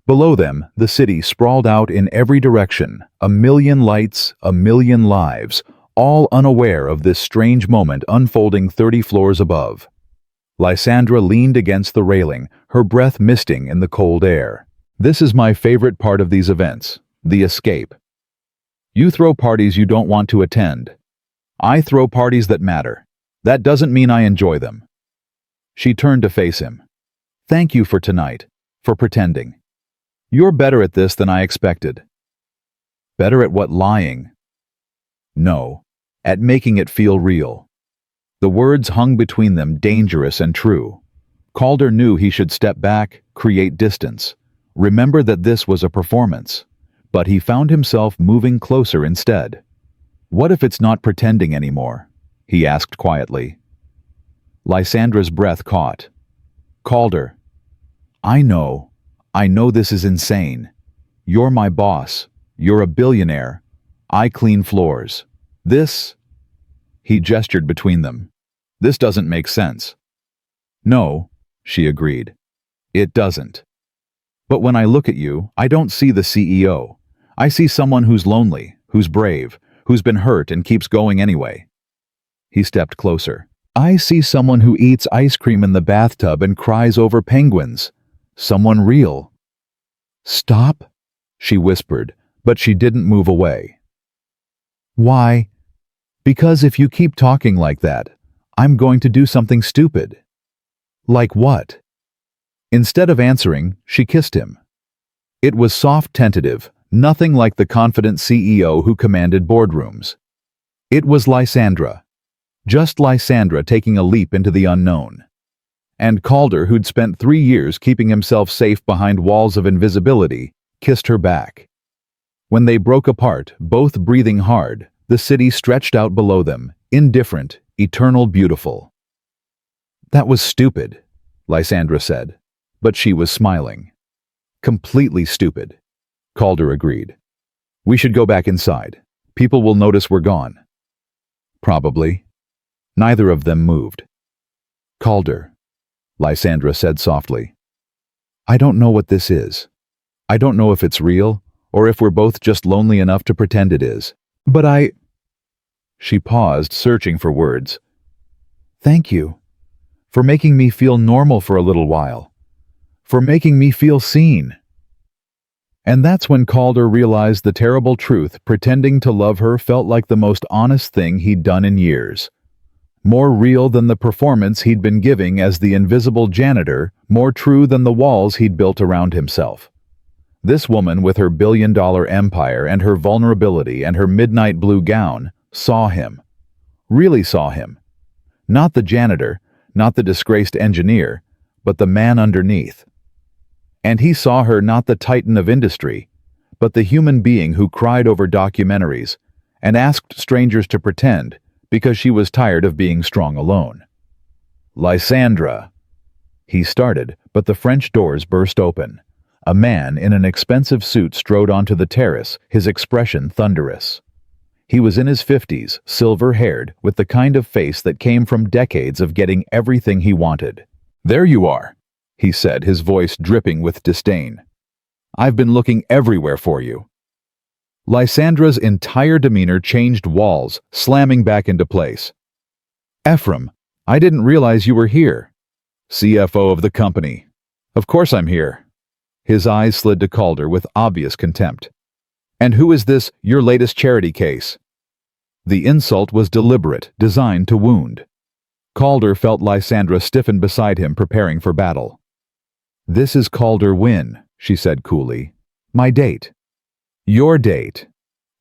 Below them, the city sprawled out in every direction, a million lights, a million lives, all unaware of this strange moment unfolding 30 floors above. Lysandra leaned against the railing, her breath misting in the cold air. "This is my favorite part of these events, the escape. You throw parties you don't want to attend. I throw parties that matter. That doesn't mean I enjoy them." She turned to face him. "Thank you for tonight, for pretending. You're better at this than I expected." "Better at what, lying?" "No, at making it feel real." The words hung between them, dangerous and true. Calder knew he should step back, create distance, remember that this was a performance. But he found himself moving closer instead. "What if it's not pretending anymore?" he asked quietly. Lysandra's breath caught. "Calder, I know this is insane. You're my boss. You're a billionaire. I clean floors. This..." He gestured between them. "This doesn't make sense." "No," she agreed. "It doesn't. But when I look at you, I don't see the CEO. I see someone who's lonely, who's brave, who's been hurt and keeps going anyway." He stepped closer. "I see someone who eats ice cream in the bathtub and cries over penguins. Someone real." "Stop," she whispered, but she didn't move away. "Why?" "Because if you keep talking like that, I'm going to do something stupid." "Like what?" Instead of answering, she kissed him. It was soft, tentative, nothing like the confident CEO who commanded boardrooms. It was Lysandra. Just Lysandra taking a leap into the unknown. And Calder, who'd spent 3 years keeping himself safe behind walls of invisibility, kissed her back. When they broke apart, both breathing hard, the city stretched out below them, indifferent, eternal, beautiful. "That was stupid," Lysandra said, but she was smiling. "Completely stupid," Calder agreed. "We should go back inside. People will notice we're gone." "Probably." Neither of them moved. "Calder," Lysandra said softly. I don't know what this is. I don't know if it's real, or if we're both just lonely enough to pretend it is. But She paused, searching for words. Thank you. For making me feel normal for a little while. For making me feel seen. And that's when Calder realized the terrible truth. Pretending to love her felt like the most honest thing he'd done in years. More real than the performance he'd been giving as the invisible janitor, more true than the walls he'd built around himself. This woman, with her billion-dollar empire and her vulnerability and her midnight blue gown, saw him. Really saw him. Not the janitor, not the disgraced engineer, but the man underneath. And he saw her not the titan of industry, but the human being who cried over documentaries and asked strangers to pretend because she was tired of being strong alone. Lysandra. He started, but the French doors burst open. A man in an expensive suit strode onto the terrace, his expression thunderous. He was in his 50s, silver-haired, with the kind of face that came from decades of getting everything he wanted. "There you are," he said, his voice dripping with disdain. "I've been looking everywhere for you." Lysandra's entire demeanor changed walls, slamming back into place. "Ephraim, I didn't realize you were here. CFO of the company. Of course I'm here." His eyes slid to Calder with obvious contempt. "And who is this, your latest charity case?" The insult was deliberate, designed to wound. Calder felt Lysandra stiffen beside him, preparing for battle. "This is Calder Wynn," she said coolly. "My date." "Your date."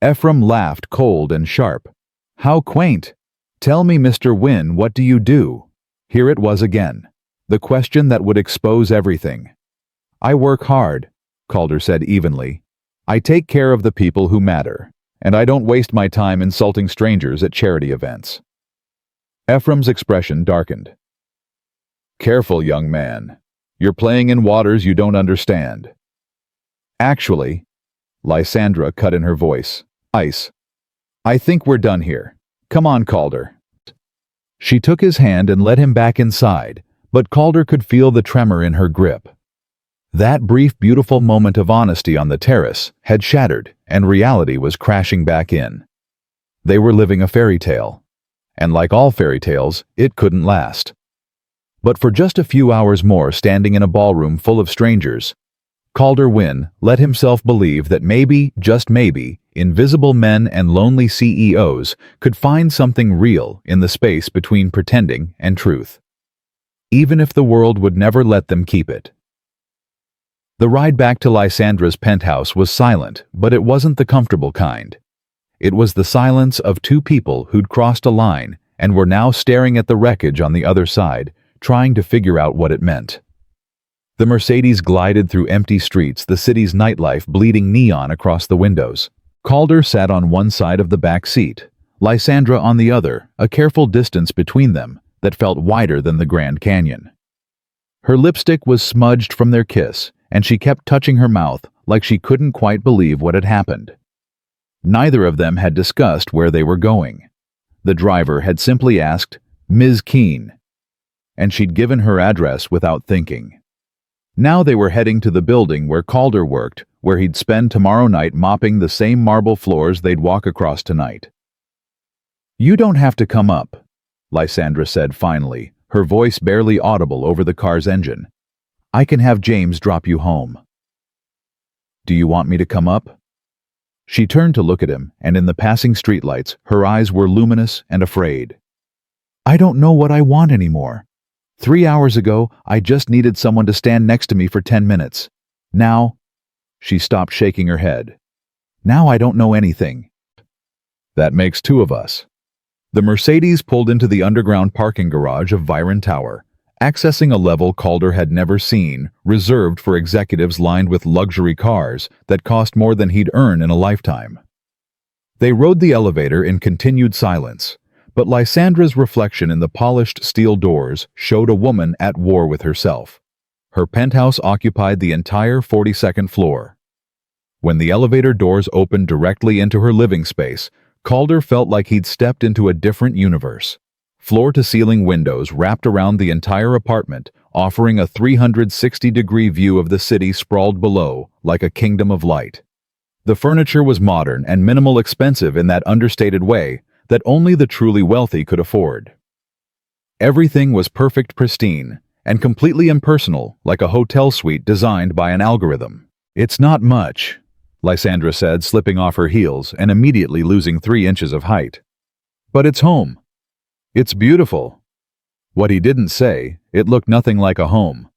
Ephraim laughed, cold and sharp. "How quaint. Tell me, Mr. Wynn, what do you do?" Here it was again. The question that would expose everything. "I work hard," Calder said evenly. "I take care of the people who matter, and I don't waste my time insulting strangers at charity events." Ephraim's expression darkened. "Careful, young man. You're playing in waters you don't understand." "Actually," Lysandra cut in her voice, "I think we're done here. Come on, Calder." She took his hand and led him back inside, but Calder could feel the tremor in her grip. That brief, beautiful moment of honesty on the terrace had shattered, and reality was crashing back in. They were living a fairy tale, and like all fairy tales, it couldn't last. But for just a few hours more standing in a ballroom full of strangers, Calder Wynn let himself believe that maybe, just maybe, invisible men and lonely CEOs could find something real in the space between pretending and truth. Even if the world would never let them keep it. The ride back to Lysandra's penthouse was silent, but it wasn't the comfortable kind. It was the silence of two people who'd crossed a line and were now staring at the wreckage on the other side, trying to figure out what it meant. The Mercedes glided through empty streets, the city's nightlife bleeding neon across the windows. Calder sat on one side of the back seat, Lysandra on the other, a careful distance between them that felt wider than the Grand Canyon. Her lipstick was smudged from their kiss, and she kept touching her mouth like she couldn't quite believe what had happened. Neither of them had discussed where they were going. The driver had simply asked, "Ms. Keene," and she'd given her address without thinking. Now they were heading to the building where Calder worked, where he'd spend tomorrow night mopping the same marble floors they'd walk across tonight. "You don't have to come up," Lysandra said finally, her voice barely audible over the car's engine. "I can have James drop you home." "Do you want me to come up?" She turned to look at him, and in the passing streetlights, her eyes were luminous and afraid. "I don't know what I want anymore. 3 hours ago, I just needed someone to stand next to me for 10 minutes. Now," she stopped shaking her head. "Now I don't know anything." "That makes two of us." The Mercedes pulled into the underground parking garage of Viron Tower, accessing a level Calder had never seen, reserved for executives lined with luxury cars that cost more than he'd earn in a lifetime. They rode the elevator in continued silence, but Lysandra's reflection in the polished steel doors showed a woman at war with herself. Her penthouse occupied the entire 42nd floor. When the elevator doors opened directly into her living space, Calder felt like he'd stepped into a different universe. Floor-to-ceiling windows wrapped around the entire apartment, offering a 360-degree view of the city sprawled below like a kingdom of light. The furniture was modern and minimal expensive in that understated way that only the truly wealthy could afford. Everything was perfect, pristine, and completely impersonal, like a hotel suite designed by an algorithm. "It's not much," Lysandra said, slipping off her heels and immediately losing 3 inches of height. "But it's home. It's beautiful." What he didn't say, it looked nothing like a home.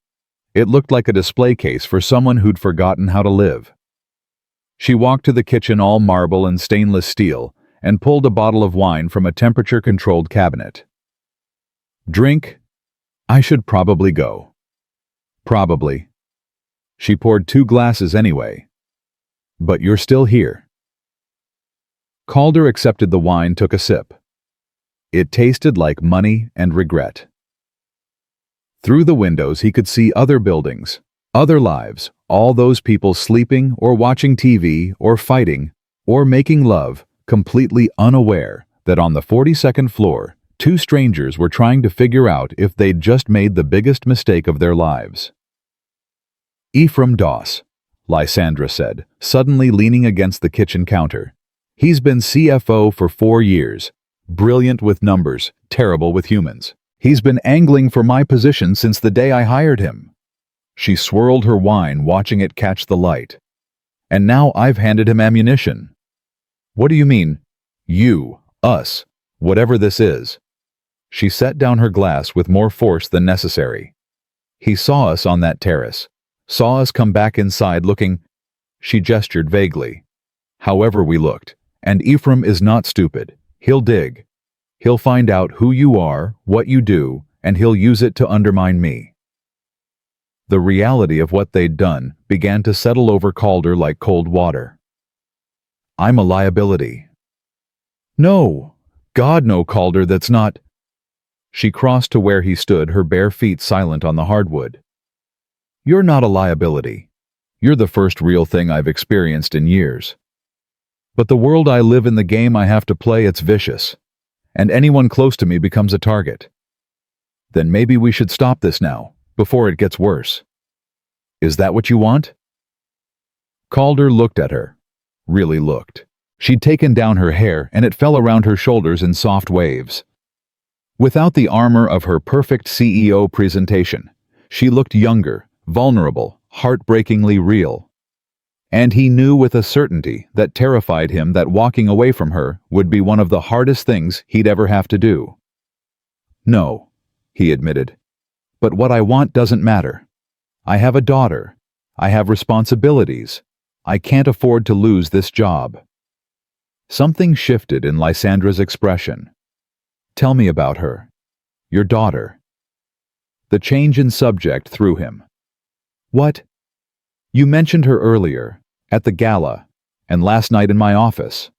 It looked like a display case for someone who'd forgotten how to live. She walked to the kitchen, all marble and stainless steel, and pulled a bottle of wine from a temperature-controlled cabinet. "Drink? I should probably go." "Probably." She poured 2 glasses anyway. "But you're still here." Calder accepted the wine, took a sip. It tasted like money and regret. Through the windows he could see other buildings, other lives, all those people sleeping or watching TV or fighting or making love, completely unaware that on the 42nd floor, 2 strangers were trying to figure out if they'd just made the biggest mistake of their lives. "Ephraim Doss," Lysandra said, suddenly leaning against the kitchen counter. "He's been CFO for 4 years. Brilliant with numbers, terrible with humans. He's been angling for my position since the day I hired him." She swirled her wine, watching it catch the light. "And now I've handed him ammunition." "What do you mean? You, us, whatever this is?" She set down her glass with more force than necessary. "He saw us on that terrace, saw us come back inside looking—" She gestured vaguely. "However we looked, and Ephraim is not stupid. He'll dig. He'll find out who you are, what you do, and he'll use it to undermine me." The reality of what they'd done began to settle over Calder like cold water. "I'm a liability." "No, God no, Calder, that's not—" She crossed to where he stood, her bare feet silent on the hardwood. "You're not a liability. You're the first real thing I've experienced in years. But the world I live in, the game I have to play, it's vicious. And anyone close to me becomes a target. Then maybe we should stop this now, before it gets worse. Is that what you want?" Calder looked at her. Really looked. She'd taken down her hair, and it fell around her shoulders in soft waves. Without the armor of her perfect CEO presentation, she looked younger, vulnerable, heartbreakingly real. And he knew with a certainty that terrified him that walking away from her would be one of the hardest things he'd ever have to do. "No," he admitted. "But what I want doesn't matter. I have a daughter. I have responsibilities. I can't afford to lose this job." Something shifted in Lysandra's expression. "Tell me about her. Your daughter." The change in subject threw him. "What? You mentioned her earlier, at the gala, and last night in my office."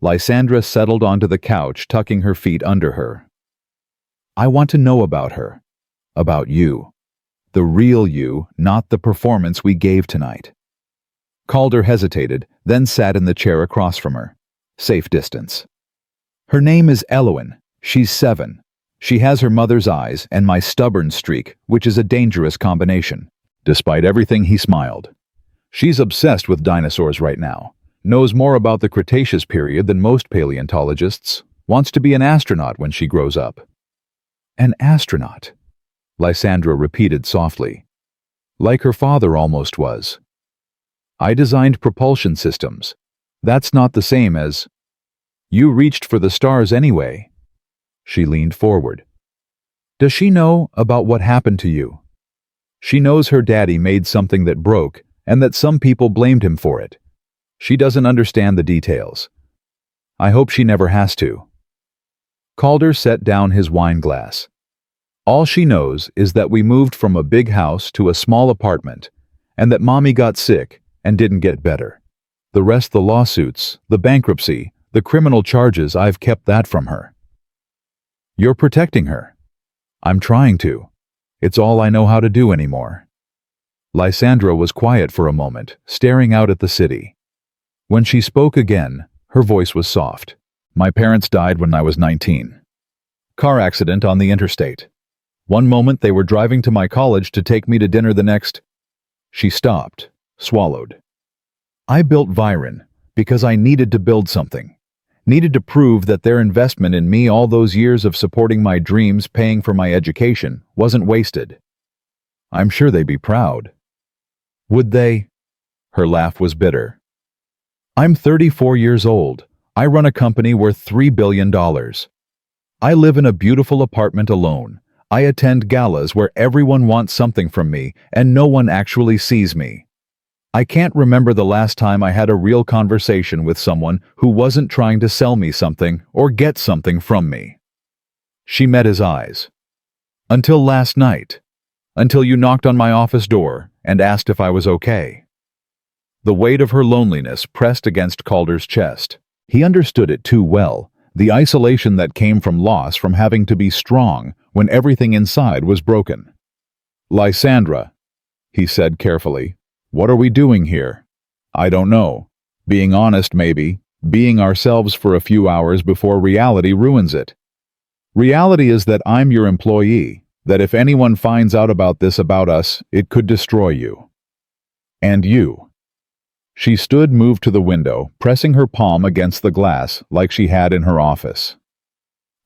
Lysandra settled onto the couch, tucking her feet under her. "I want to know about her. About you. The real you, not the performance we gave tonight." Calder hesitated, then sat in the chair across from her. Safe distance. "Her name is Elowen. She's 7. She has her mother's eyes and my stubborn streak, which is a dangerous combination." Despite everything, he smiled. "She's obsessed with dinosaurs right now. Knows more about the Cretaceous period than most paleontologists. Wants to be an astronaut when she grows up." "An astronaut?" Lysandra repeated softly. "Like her father almost was. I designed propulsion systems. That's not the same as—" "You reached for the stars anyway." She leaned forward. "Does she know about what happened to you?" "She knows her daddy made something that broke, and that some people blamed him for it. She doesn't understand the details. I hope she never has to." Calder set down his wine glass. "All she knows is that we moved from a big house to a small apartment, and that Mommy got sick and didn't get better. The rest, the lawsuits, the bankruptcy, the criminal charges, I've kept that from her." "You're protecting her." "I'm trying to. It's all I know how to do anymore." Lysandra was quiet for a moment, staring out at the city. When she spoke again, her voice was soft. "My parents died when I was 19. Car accident on the interstate. One moment they were driving to my college to take me to dinner, the next. She stopped, swallowed. I built Viren because I needed to build something. Needed to prove that their investment in me, all those years of supporting my dreams, paying for my education, wasn't wasted. I'm sure they'd be proud. Would they? Her laugh was bitter. I'm 34 years old. I run a company worth $3 billion. I live in a beautiful apartment alone. I attend galas where everyone wants something from me and no one actually sees me. I can't remember the last time I had a real conversation with someone who wasn't trying to sell me something or get something from me. She met his eyes. Until last night. Until you knocked on my office door and asked if I was okay. The weight of her loneliness pressed against Calder's chest. He understood it too well, the isolation that came from loss, from having to be strong when everything inside was broken. Lysandra, he said carefully, what are we doing here? I don't know. Being honest, maybe. Being ourselves for a few hours before reality ruins it. Reality is that I'm your employee, that if anyone finds out about this about us, it could destroy you. And you. She stood, moved to the window, pressing her palm against the glass like she had in her office.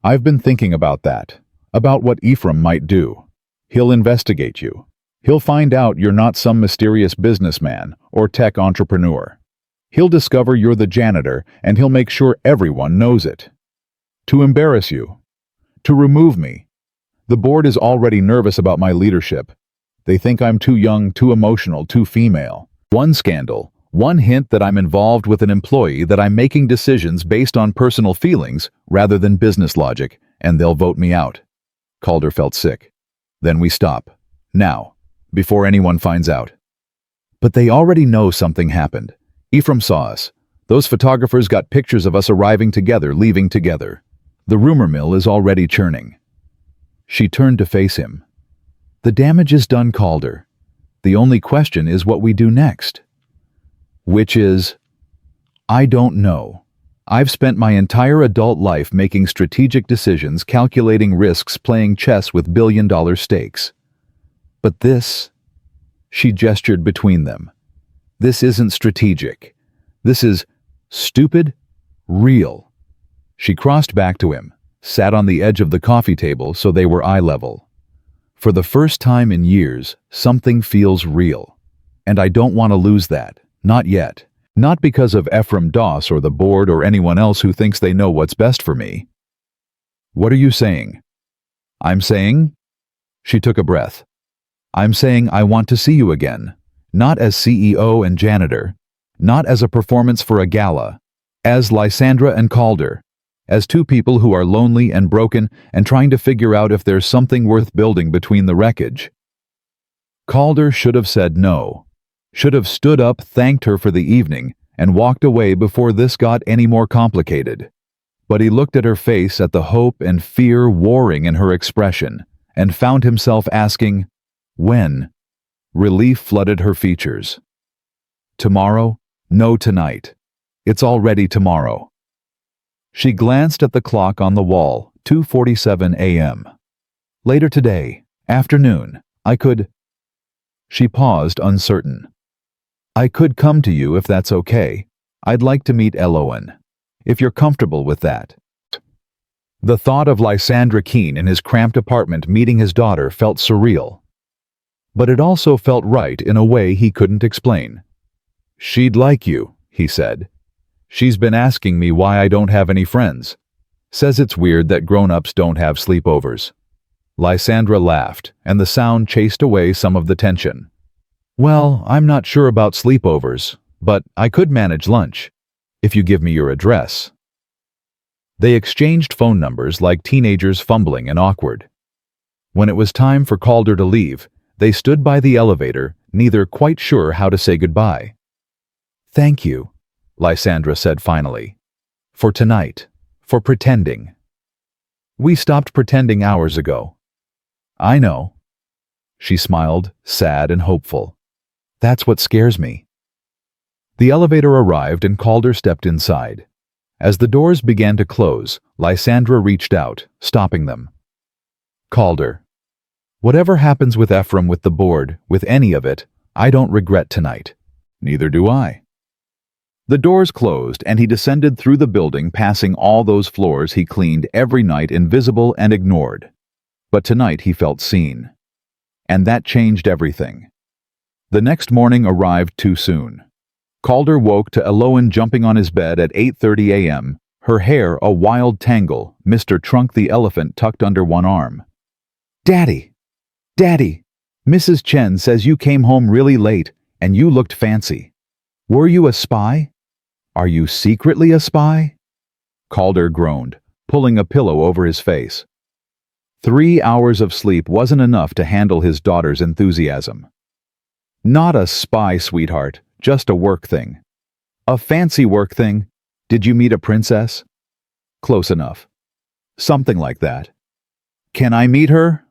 I've been thinking about that, about what Ephraim might do. He'll investigate you. He'll find out you're not some mysterious businessman or tech entrepreneur. He'll discover you're the janitor, and he'll make sure everyone knows it. To embarrass you. To remove me. The board is already nervous about my leadership. They think I'm too young, too emotional, too female. One scandal, one hint that I'm involved with an employee, that I'm making decisions based on personal feelings rather than business logic, and they'll vote me out. Calder felt sick. Then we stop. Now. Before anyone finds out. But they already know something happened. Ephraim saw us. Those photographers got pictures of us arriving together, leaving together. The rumor mill is already churning. She turned to face him. The damage is done, Calder. The only question is what we do next. Which is, I don't know. I've spent my entire adult life making strategic decisions, calculating risks, playing chess with billion-dollar stakes. But this, she gestured between them. This isn't strategic. This is stupid, real. She crossed back to him, sat on the edge of the coffee table so they were eye level. For the first time in years, something feels real. And I don't want to lose that. Not yet. Not because of Ephraim Doss or the board or anyone else who thinks they know what's best for me. What are you saying? I'm saying? She took a breath. I'm saying I want to see you again, not as CEO and janitor, not as a performance for a gala, as Lysandra and Calder, as two people who are lonely and broken and trying to figure out if there's something worth building between the wreckage. Calder should have said no, should have stood up, thanked her for the evening, and walked away before this got any more complicated. But he looked at her face, at the hope and fear warring in her expression, and found himself asking, when? Relief flooded her features. Tomorrow? No, tonight. It's already tomorrow. She glanced at the clock on the wall, 2:47 a.m. Later today, afternoon, I could... She paused, uncertain. I could come to you if that's okay. I'd like to meet Eloan. If you're comfortable with that. The thought of Lysandra Keene in his cramped apartment meeting his daughter felt surreal. But it also felt right in a way he couldn't explain. She'd like you, he said. She's been asking me why I don't have any friends. Says it's weird that grown-ups don't have sleepovers. Lysandra laughed, and the sound chased away some of the tension. Well, I'm not sure about sleepovers, but I could manage lunch, if you give me your address. They exchanged phone numbers like teenagers, fumbling and awkward. When it was time for Calder to leave, they stood by the elevator, neither quite sure how to say goodbye. Thank you, Lysandra said finally. For tonight. For pretending. We stopped pretending hours ago. I know. She smiled, sad and hopeful. That's what scares me. The elevator arrived and Calder stepped inside. As the doors began to close, Lysandra reached out, stopping them. Calder. Whatever happens with Ephraim, with the board, with any of it, I don't regret tonight. Neither do I. The doors closed, and he descended through the building, passing all those floors he cleaned every night, invisible and ignored. But tonight he felt seen. And that changed everything. The next morning arrived too soon. Calder woke to Elowen jumping on his bed at 8:30 a.m., her hair a wild tangle, Mr. Trunk the elephant tucked under one arm. "Daddy! Daddy! Mrs. Chen says you came home really late, and you looked fancy. Were you a spy? Are you secretly a spy?" Calder groaned, pulling a pillow over his face. 3 hours of sleep wasn't enough to handle his daughter's enthusiasm. "Not a spy, sweetheart, just a work thing." "A fancy work thing? Did you meet a princess?" "Close enough. Something like that." "Can I meet her?"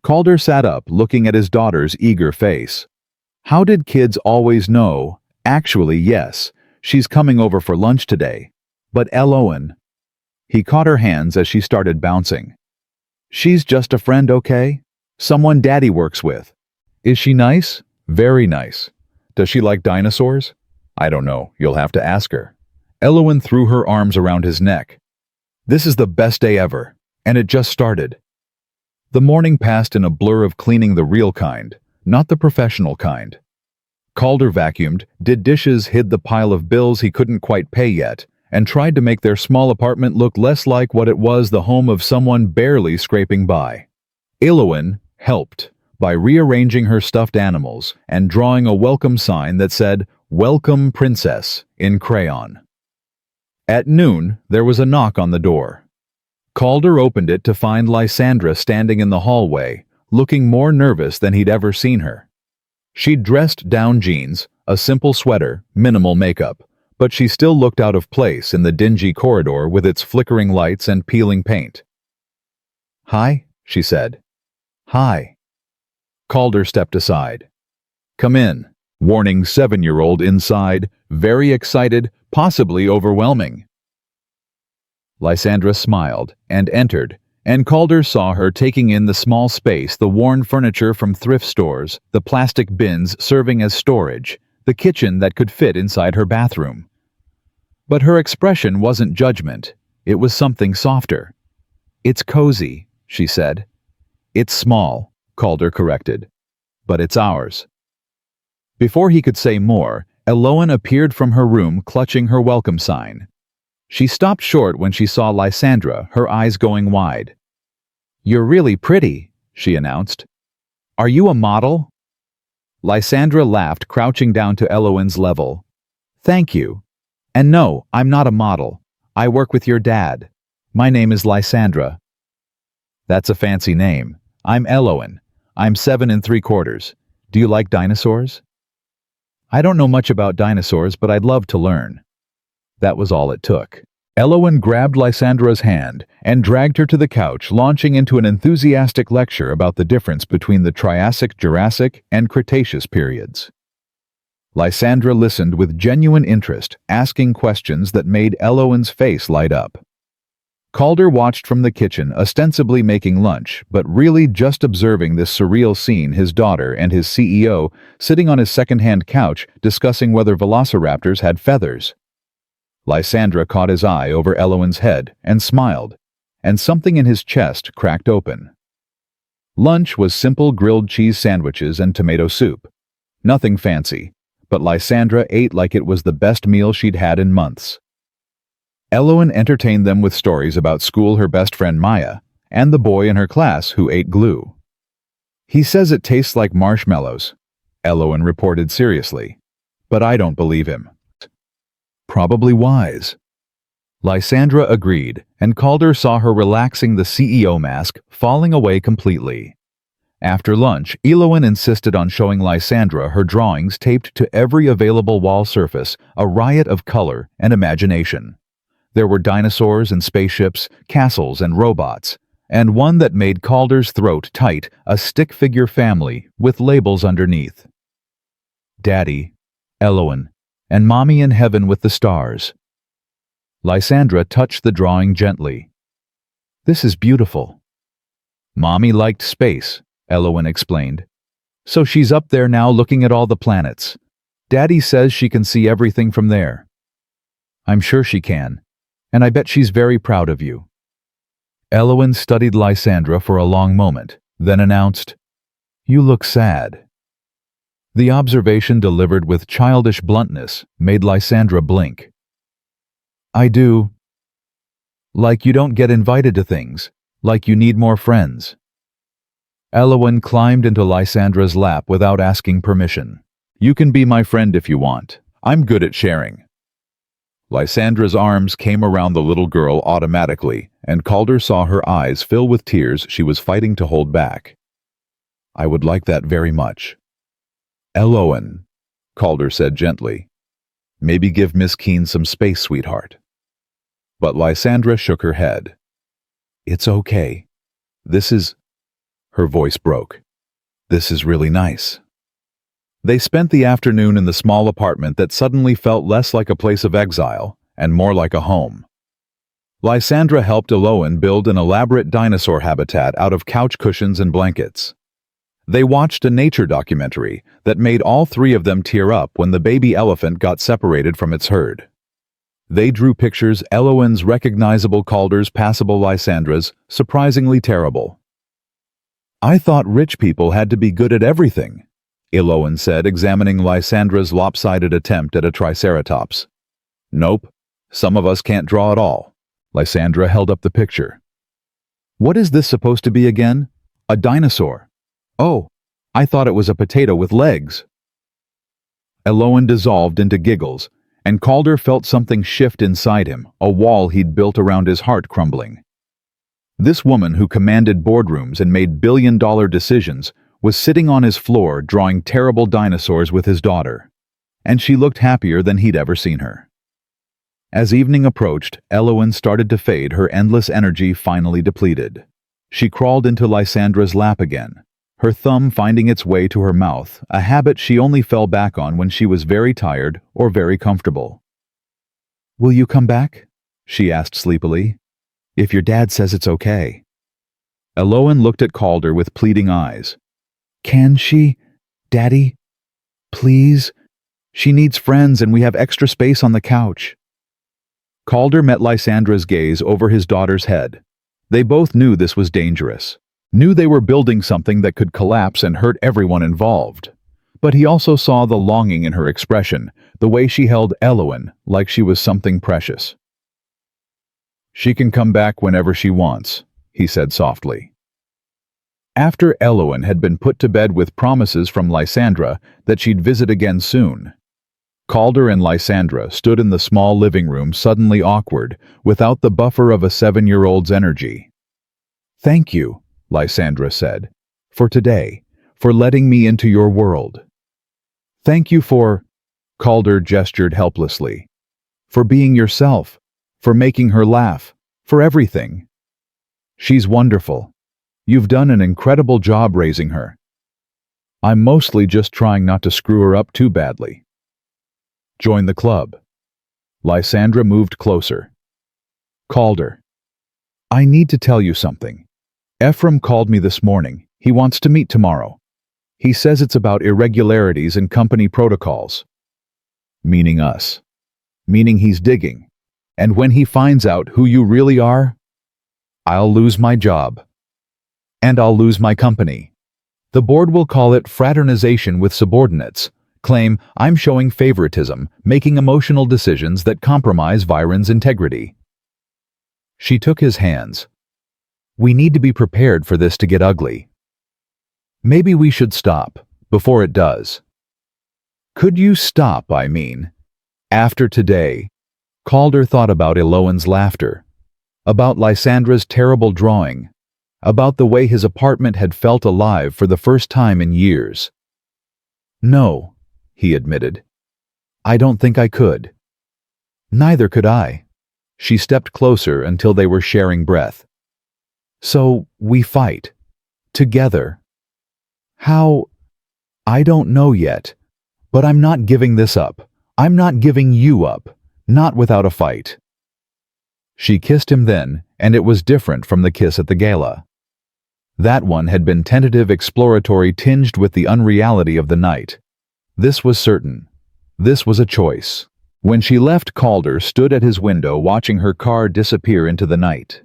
Calder sat up, looking at his daughter's eager face. How did kids always know? Actually, yes, she's coming over for lunch today. But Elowen. He caught her hands as she started bouncing. "She's just a friend, okay? Someone Daddy works with." "Is she nice?" "Very nice." "Does she like dinosaurs?" "I don't know. You'll have to ask her." Elowen threw her arms around his neck. "This is the best day ever, and it just started." The morning passed in a blur of cleaning, the real kind, not the professional kind. Calder vacuumed, did dishes, hid the pile of bills he couldn't quite pay yet, and tried to make their small apartment look less like what it was, the home of someone barely scraping by. Elowen helped by rearranging her stuffed animals and drawing a welcome sign that said, "Welcome, Princess," in crayon. At noon, there was a knock on the door. Calder opened it to find Lysandra standing in the hallway, looking more nervous than he'd ever seen her. She'd dressed down jeans, a simple sweater, minimal makeup, but she still looked out of place in the dingy corridor with its flickering lights and peeling paint. "Hi," she said. "Hi." Calder stepped aside. "Come in." Warning 7-year-old inside, very excited, possibly overwhelming. Lysandra smiled and entered, and Calder saw her taking in the small space, the worn furniture from thrift stores, the plastic bins serving as storage, the kitchen that could fit inside her bathroom. But her expression wasn't judgment, it was something softer. "It's cozy," she said. "It's small," Calder corrected. "But it's ours." Before he could say more, Elowen appeared from her room clutching her welcome sign. She stopped short when she saw Lysandra, her eyes going wide. "You're really pretty," she announced. "Are you a model?" Lysandra laughed, crouching down to Elowen's level. "Thank you. And no, I'm not a model. I work with your dad. My name is Lysandra." "That's a fancy name. I'm Elowen. I'm 7 3/4. Do you like dinosaurs?" "I don't know much about dinosaurs, but I'd love to learn." That was all it took. Elowen grabbed Lysandra's hand and dragged her to the couch, launching into an enthusiastic lecture about the difference between the Triassic, Jurassic, and Cretaceous periods. Lysandra listened with genuine interest, asking questions that made Elowen's face light up. Calder watched from the kitchen, ostensibly making lunch, but really just observing this surreal scene, his daughter and his CEO sitting on his second-hand couch discussing whether velociraptors had feathers. Lysandra caught his eye over Elowen's head and smiled, and something in his chest cracked open. Lunch was simple grilled cheese sandwiches and tomato soup. Nothing fancy, but Lysandra ate like it was the best meal she'd had in months. Elowen entertained them with stories about school, her best friend Maya, and the boy in her class who ate glue. "He says it tastes like marshmallows," Elowen reported seriously, "but I don't believe him." "Probably wise." Lysandra agreed, and Calder saw her relaxing, the CEO mask falling away completely. After lunch, Elowen insisted on showing Lysandra her drawings taped to every available wall surface, a riot of color and imagination. There were dinosaurs and spaceships, castles and robots, and one that made Calder's throat tight, a stick-figure family with labels underneath. Daddy, Elowen, and Mommy in heaven with the stars. Lysandra touched the drawing gently. "This is beautiful." "Mommy liked space," Elowen explained. So she's up there now looking at all the planets. Daddy says she can see everything from there. I'm sure she can, and I bet she's very proud of you. Elowen studied Lysandra for a long moment, then announced, You look sad. The observation delivered with childish bluntness made Lysandra blink. I do. Like you don't get invited to things, like you need more friends. Elowen climbed into Lysandra's lap without asking permission. You can be my friend if you want. I'm good at sharing. Lysandra's arms came around the little girl automatically, and Calder saw her eyes fill with tears she was fighting to hold back. I would like that very much. Elowen, Calder said gently. Maybe give Miss Keene some space, sweetheart. But Lysandra shook her head. It's okay. Her voice broke. This is really nice. They spent the afternoon in the small apartment that suddenly felt less like a place of exile and more like a home. Lysandra helped Elowen build an elaborate dinosaur habitat out of couch cushions and blankets. They watched a nature documentary that made all three of them tear up when the baby elephant got separated from its herd. They drew pictures Elowen's recognizable, Calder's passable, Lysandra's surprisingly terrible. I thought rich people had to be good at everything, Elowen said, examining Lysandra's lopsided attempt at a triceratops. Nope, some of us can't draw at all. Lysandra held up the picture. What is this supposed to be again? A dinosaur. Oh, I thought it was a potato with legs. Elowen dissolved into giggles, and Calder felt something shift inside him, a wall he'd built around his heart crumbling. This woman who commanded boardrooms and made billion-dollar decisions was sitting on his floor drawing terrible dinosaurs with his daughter, and she looked happier than he'd ever seen her. As evening approached, Elowen started to fade, her endless energy finally depleted. She crawled into Lysandra's lap again, her thumb finding its way to her mouth, a habit she only fell back on when she was very tired or very comfortable. Will you come back? She asked sleepily. If your dad says it's okay. Elowen looked at Calder with pleading eyes. Can she, Daddy? Please? She needs friends and we have extra space on the couch. Calder met Lysandra's gaze over his daughter's head. They both knew this was dangerous, knew they were building something that could collapse and hurt everyone involved. But he also saw the longing in her expression, the way she held Elowen like she was something precious. She can come back whenever she wants, he said softly. After Elowen had been put to bed with promises from Lysandra that she'd visit again soon, Calder and Lysandra stood in the small living room suddenly awkward, without the buffer of a 7-year-old's energy. Thank you, Lysandra said, for today, for letting me into your world. Thank you for, Calder gestured helplessly, for being yourself, for making her laugh, for everything. She's wonderful. You've done an incredible job raising her. I'm mostly just trying not to screw her up too badly. Join the club. Lysandra moved closer. Calder. I need to tell you something. Ephraim called me this morning. He wants to meet tomorrow. He says it's about irregularities in company protocols. Meaning us. Meaning he's digging. And when he finds out who you really are, I'll lose my job. And I'll lose my company. The board will call it fraternization with subordinates, claim I'm showing favoritism, making emotional decisions that compromise Viren's integrity. She took his hands. We need to be prepared for this to get ugly. Maybe we should stop, before it does. Could you stop, I mean? After today, Calder thought about Elowen's laughter, about Lysandra's terrible drawing, about the way his apartment had felt alive for the first time in years. No, he admitted. I don't think I could. Neither could I. She stepped closer until they were sharing breath. So we fight. Together. How? I don't know yet. But I'm not giving this up. I'm not giving you up. Not without a fight. She kissed him then, and it was different from the kiss at the gala. That one had been tentative, exploratory, tinged with the unreality of the night. This was certain. This was a choice. When she left, Calder stood at his window watching her car disappear into the night.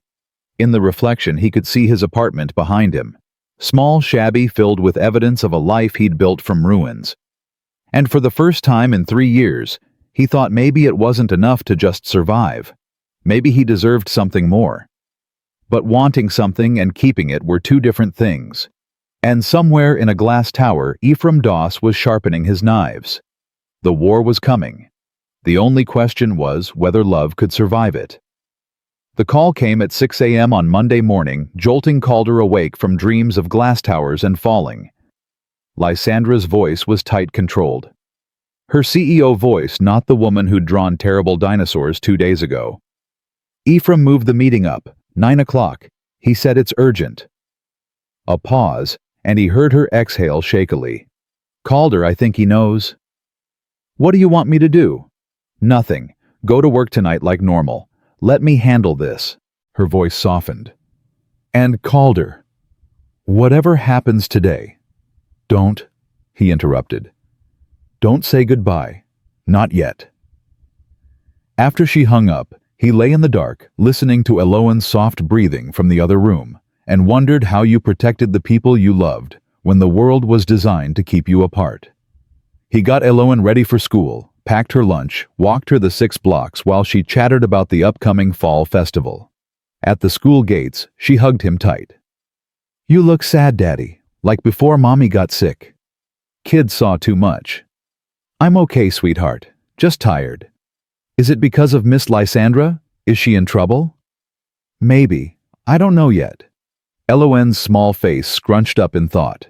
In the reflection, he could see his apartment behind him. Small, shabby, filled with evidence of a life he'd built from ruins. And for the first time in 3 years, he thought maybe it wasn't enough to just survive. Maybe he deserved something more. But wanting something and keeping it were two different things. And somewhere in a glass tower, Ephraim Doss was sharpening his knives. The war was coming. The only question was whether love could survive it. The call came at 6 a.m. on Monday morning, jolting Calder awake from dreams of glass towers and falling. Lysandra's voice was tight, controlled. Her CEO voice, not the woman who'd drawn terrible dinosaurs 2 days ago. Ephraim moved the meeting up. 9 o'clock. He said it's urgent. A pause, and he heard her exhale shakily. Calder, I think he knows. What do you want me to do? Nothing. Go to work tonight like normal. Let me handle this. Her voice softened. And Calder, whatever happens today, don't, he interrupted. Don't say goodbye. Not yet. After she hung up, he lay in the dark, listening to Eloan's soft breathing from the other room, and wondered how you protected the people you loved when the world was designed to keep you apart. He got Eloan ready for school, packed her lunch, walked her the 6 blocks while she chattered about the upcoming fall festival. At the school gates, she hugged him tight. You look sad, Daddy, like before Mommy got sick. Kids saw too much. I'm okay, sweetheart, just tired. Is it because of Miss Lysandra? Is she in trouble? Maybe. I don't know yet. Eloan's small face scrunched up in thought.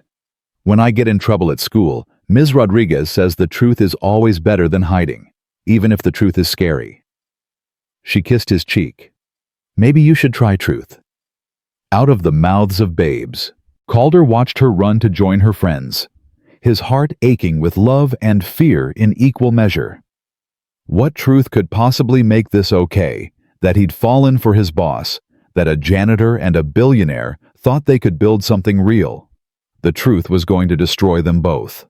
When I get in trouble at school, Ms. Rodriguez says the truth is always better than hiding, even if the truth is scary. She kissed his cheek. Maybe you should try truth. Out of the mouths of babes, Calder watched her run to join her friends, his heart aching with love and fear in equal measure. What truth could possibly make this okay, that he'd fallen for his boss, that a janitor and a billionaire thought they could build something real? The truth was going to destroy them both.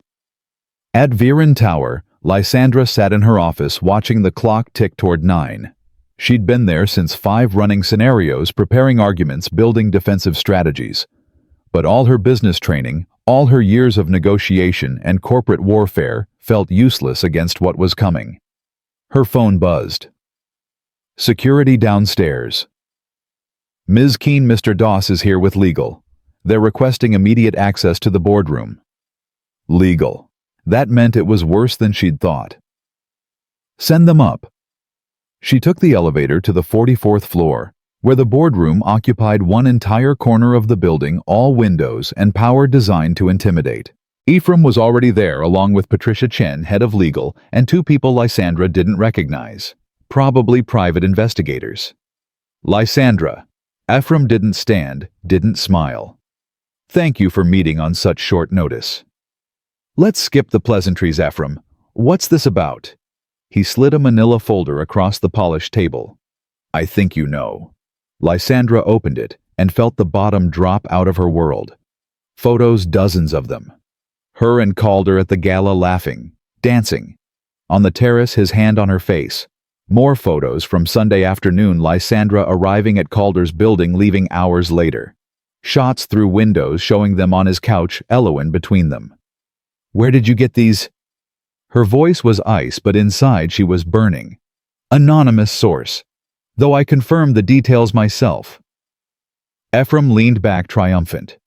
At Viren Tower, Lysandra sat in her office watching the clock tick toward 9. She'd been there since 5, running scenarios, preparing arguments, building defensive strategies. But all her business training, all her years of negotiation and corporate warfare felt useless against what was coming. Her phone buzzed. Security downstairs. Ms. Keene, Mr. Doss is here with legal. They're requesting immediate access to the boardroom. Legal. That meant it was worse than she'd thought. Send them up. She took the elevator to the 44th floor, where the boardroom occupied one entire corner of the building, all windows and power designed to intimidate. Ephraim was already there, along with Patricia Chen, head of legal, and 2 people Lysandra didn't recognize. Probably private investigators. Lysandra. Ephraim didn't stand, didn't smile. Thank you for meeting on such short notice. Let's skip the pleasantries, Ephraim. What's this about? He slid a manila folder across the polished table. I think you know. Lysandra opened it and felt the bottom drop out of her world. Photos, dozens of them. Her and Calder at the gala, laughing, dancing. On the terrace, his hand on her face. More photos from Sunday afternoon, Lysandra arriving at Calder's building, leaving hours later. Shots through windows showing them on his couch, Eloan between them. Where did you get these? Her voice was ice, but inside she was burning. Anonymous source. Though I confirmed the details myself. Ephraim leaned back, triumphant.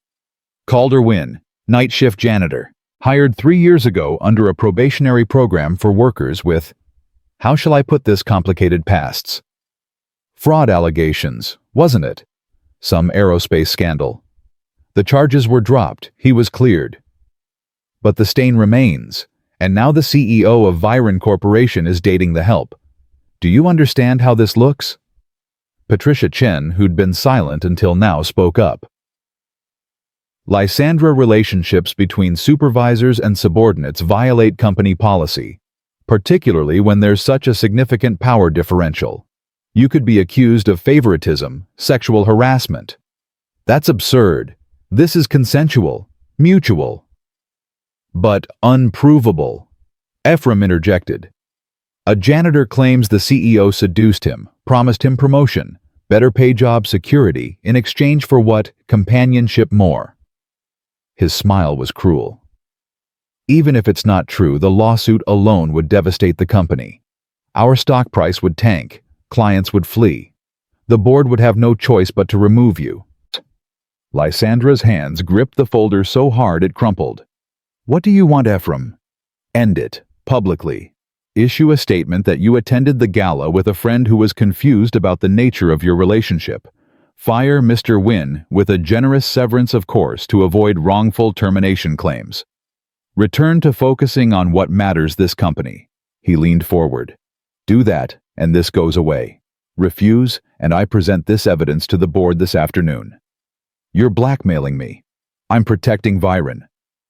Calder Wynn, night shift janitor. Hired 3 years ago under a probationary program for workers with, how shall I put this, complicated pasts? Fraud allegations, wasn't it? Some aerospace scandal. The charges were dropped, he was cleared. But the stain remains, and now the CEO of Viren Corporation is dating the help. Do you understand how this looks? Patricia Chen, who'd been silent until now, spoke up. Lysandra, relationships between supervisors and subordinates violate company policy, particularly when there's such a significant power differential. You could be accused of favoritism, sexual harassment. That's absurd. This is consensual, mutual, but unprovable. Ephraim interjected. A janitor claims the CEO seduced him, promised him promotion, better pay job security, in exchange for what? Companionship more. His smile was cruel. Even if it's not true, the lawsuit alone would devastate the company. Our stock price would tank, clients would flee. The board would have no choice but to remove you. Lysandra's hands gripped the folder so hard it crumpled. What do you want, Ephraim? End it, publicly. Issue a statement that you attended the gala with a friend who was confused about the nature of your relationship. Fire Mr. Wynn with a generous severance of course to avoid wrongful termination claims. Return to focusing on what matters this company. He leaned forward. Do that, and this goes away. Refuse, and I present this evidence to the board this afternoon. You're blackmailing me. I'm protecting Viren,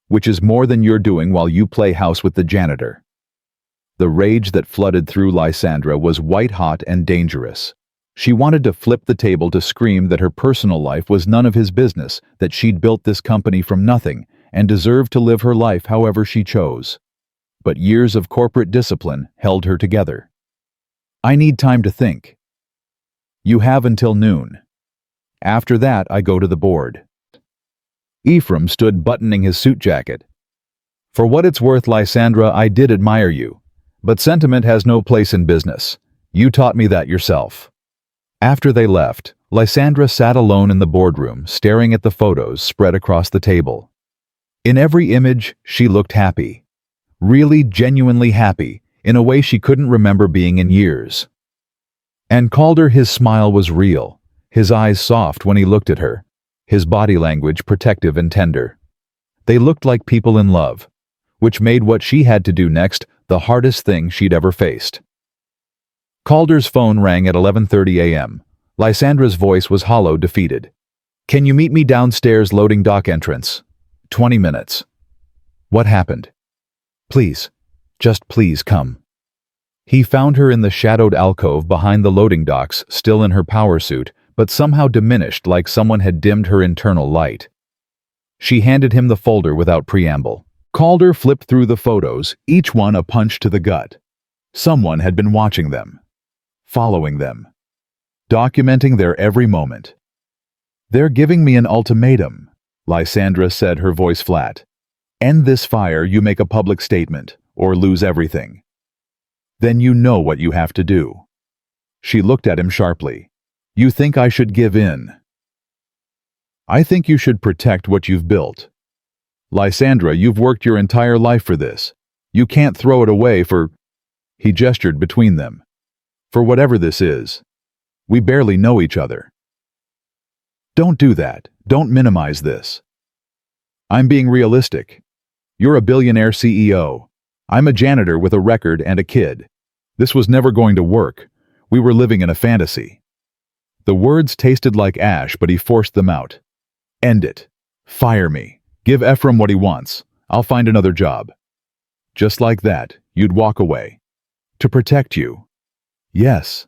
which is more than you're doing while you play house with the janitor. The rage that flooded through Lysandra was white-hot and dangerous. She wanted to flip the table to scream that her personal life was none of his business, that she'd built this company from nothing and deserved to live her life however she chose. But years of corporate discipline held her together. I need time to think. You have until noon. After that, I go to the board. Ephraim stood buttoning his suit jacket. For what it's worth, Lysandra, I did admire you. But sentiment has no place in business. You taught me that yourself. After they left, Lysandra sat alone in the boardroom, staring at the photos spread across the table. In every image, she looked happy. Really, genuinely happy, in a way she couldn't remember being in years. And Calder, his smile was real, his eyes soft when he looked at her, his body language protective and tender. They looked like people in love, which made what she had to do next the hardest thing she'd ever faced. Calder's phone rang at 11:30 a.m. Lysandra's voice was hollow, defeated. Can you meet me downstairs, loading dock entrance? 20 minutes. What happened? Please, just please come. He found her in the shadowed alcove behind the loading docks, still in her power suit, but somehow diminished, like someone had dimmed her internal light. She handed him the folder without preamble. Calder flipped through the photos, each one a punch to the gut. Someone had been watching them, following them, documenting their every moment. They're giving me an ultimatum, Lysandra said, her voice flat. End this fire, you make a public statement, or lose everything. Then you know what you have to do. She looked at him sharply. You think I should give in? I think you should protect what you've built. Lysandra, you've worked your entire life for this. You can't throw it away for... He gestured between them. For whatever this is. We barely know each other. Don't do that. Don't minimize this. I'm being realistic. You're a billionaire CEO. I'm a janitor with a record and a kid. This was never going to work. We were living in a fantasy. The words tasted like ash, but he forced them out. End it. Fire me. Give Ephraim what he wants. I'll find another job. Just like that, you'd walk away. To protect you. Yes.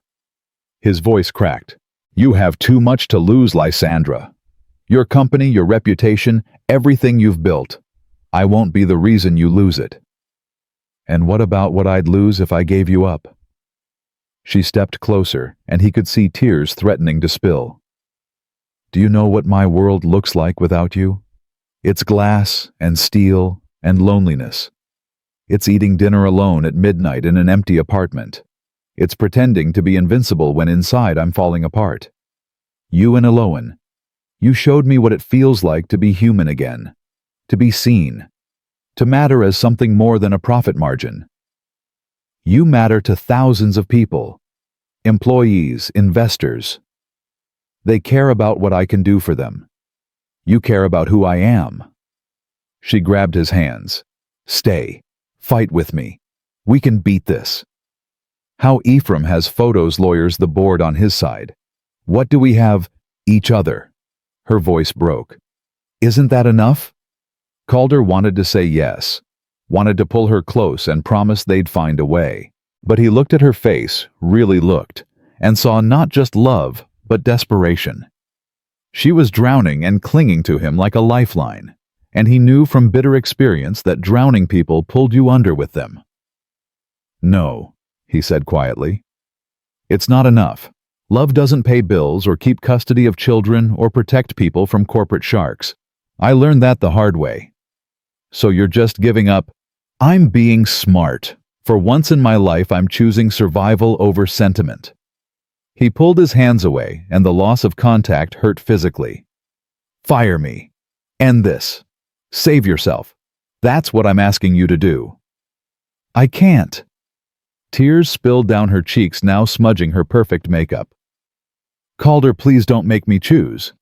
His voice cracked. You have too much to lose, Lysandra. Your company, your reputation, everything you've built. I won't be the reason you lose it. And what about what I'd lose if I gave you up? She stepped closer, and he could see tears threatening to spill. Do you know what my world looks like without you? It's glass and steel and loneliness. It's eating dinner alone at midnight in an empty apartment. It's pretending to be invincible when inside I'm falling apart. You and Eloan, you showed me what it feels like to be human again, to be seen, to matter as something more than a profit margin. You matter to thousands of people, employees, investors. They care about what I can do for them. You care about who I am. She grabbed his hands. Stay. Fight with me. We can beat this. How Ephraim has photos lawyers the board on his side. What do we have? Each other. Her voice broke. Isn't that enough? Calder wanted to say yes, wanted to pull her close and promise they'd find a way. But he looked at her face, really looked, and saw not just love, but desperation. She was drowning and clinging to him like a lifeline, and he knew from bitter experience that drowning people pulled you under with them. "No," he said quietly. "It's not enough. Love doesn't pay bills or keep custody of children or protect people from corporate sharks. I learned that the hard way." "So you're just giving up?" "I'm being smart. For once in my life, I'm choosing survival over sentiment." He pulled his hands away, and the loss of contact hurt physically. "Fire me. End this. Save yourself. That's what I'm asking you to do." "I can't." Tears spilled down her cheeks, now smudging her perfect makeup. "Calder, please don't make me choose."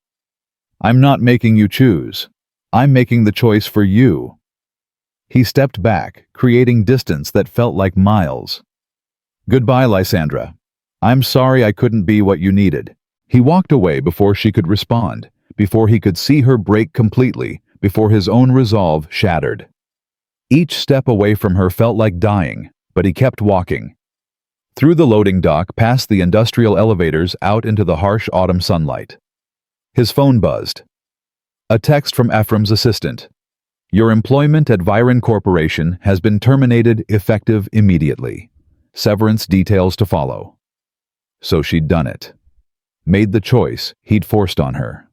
"I'm not making you choose. I'm making the choice for you." He stepped back, creating distance that felt like miles. "Goodbye, Lysandra. I'm sorry I couldn't be what you needed." He walked away before she could respond, before he could see her break completely, before his own resolve shattered. Each step away from her felt like dying, but he kept walking. Through the loading dock, past the industrial elevators, out into the harsh autumn sunlight. His phone buzzed. A text from Ephraim's assistant. "Your employment at Viren Corporation has been terminated, effective immediately. Severance details to follow." So she'd done it. Made the choice he'd forced on her.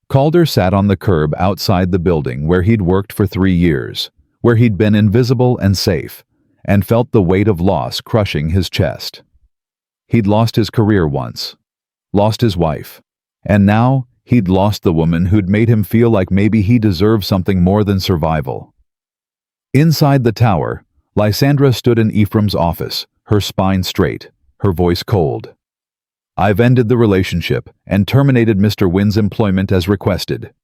Calder sat on the curb outside the building where he'd worked for 3 years, where he'd been invisible and safe, and felt the weight of loss crushing his chest. He'd lost his career once, lost his wife, and now he'd lost the woman who'd made him feel like maybe he deserved something more than survival. Inside the tower, Lysandra stood in Ephraim's office, her spine straight, her voice cold. "I've ended the relationship and terminated Mr. Wynn's employment as requested.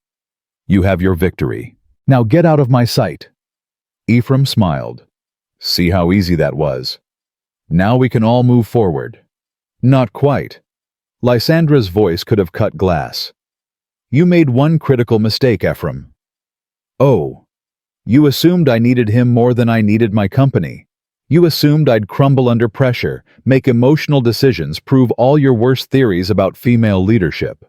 You have your victory. Now get out of my sight." Ephraim smiled. "See how easy that was. Now we can all move forward." "Not quite." Lysandra's voice could have cut glass. "You made one critical mistake, Ephraim." "Oh. You assumed I needed him more than I needed my company. You assumed I'd crumble under pressure, make emotional decisions, prove all your worst theories about female leadership."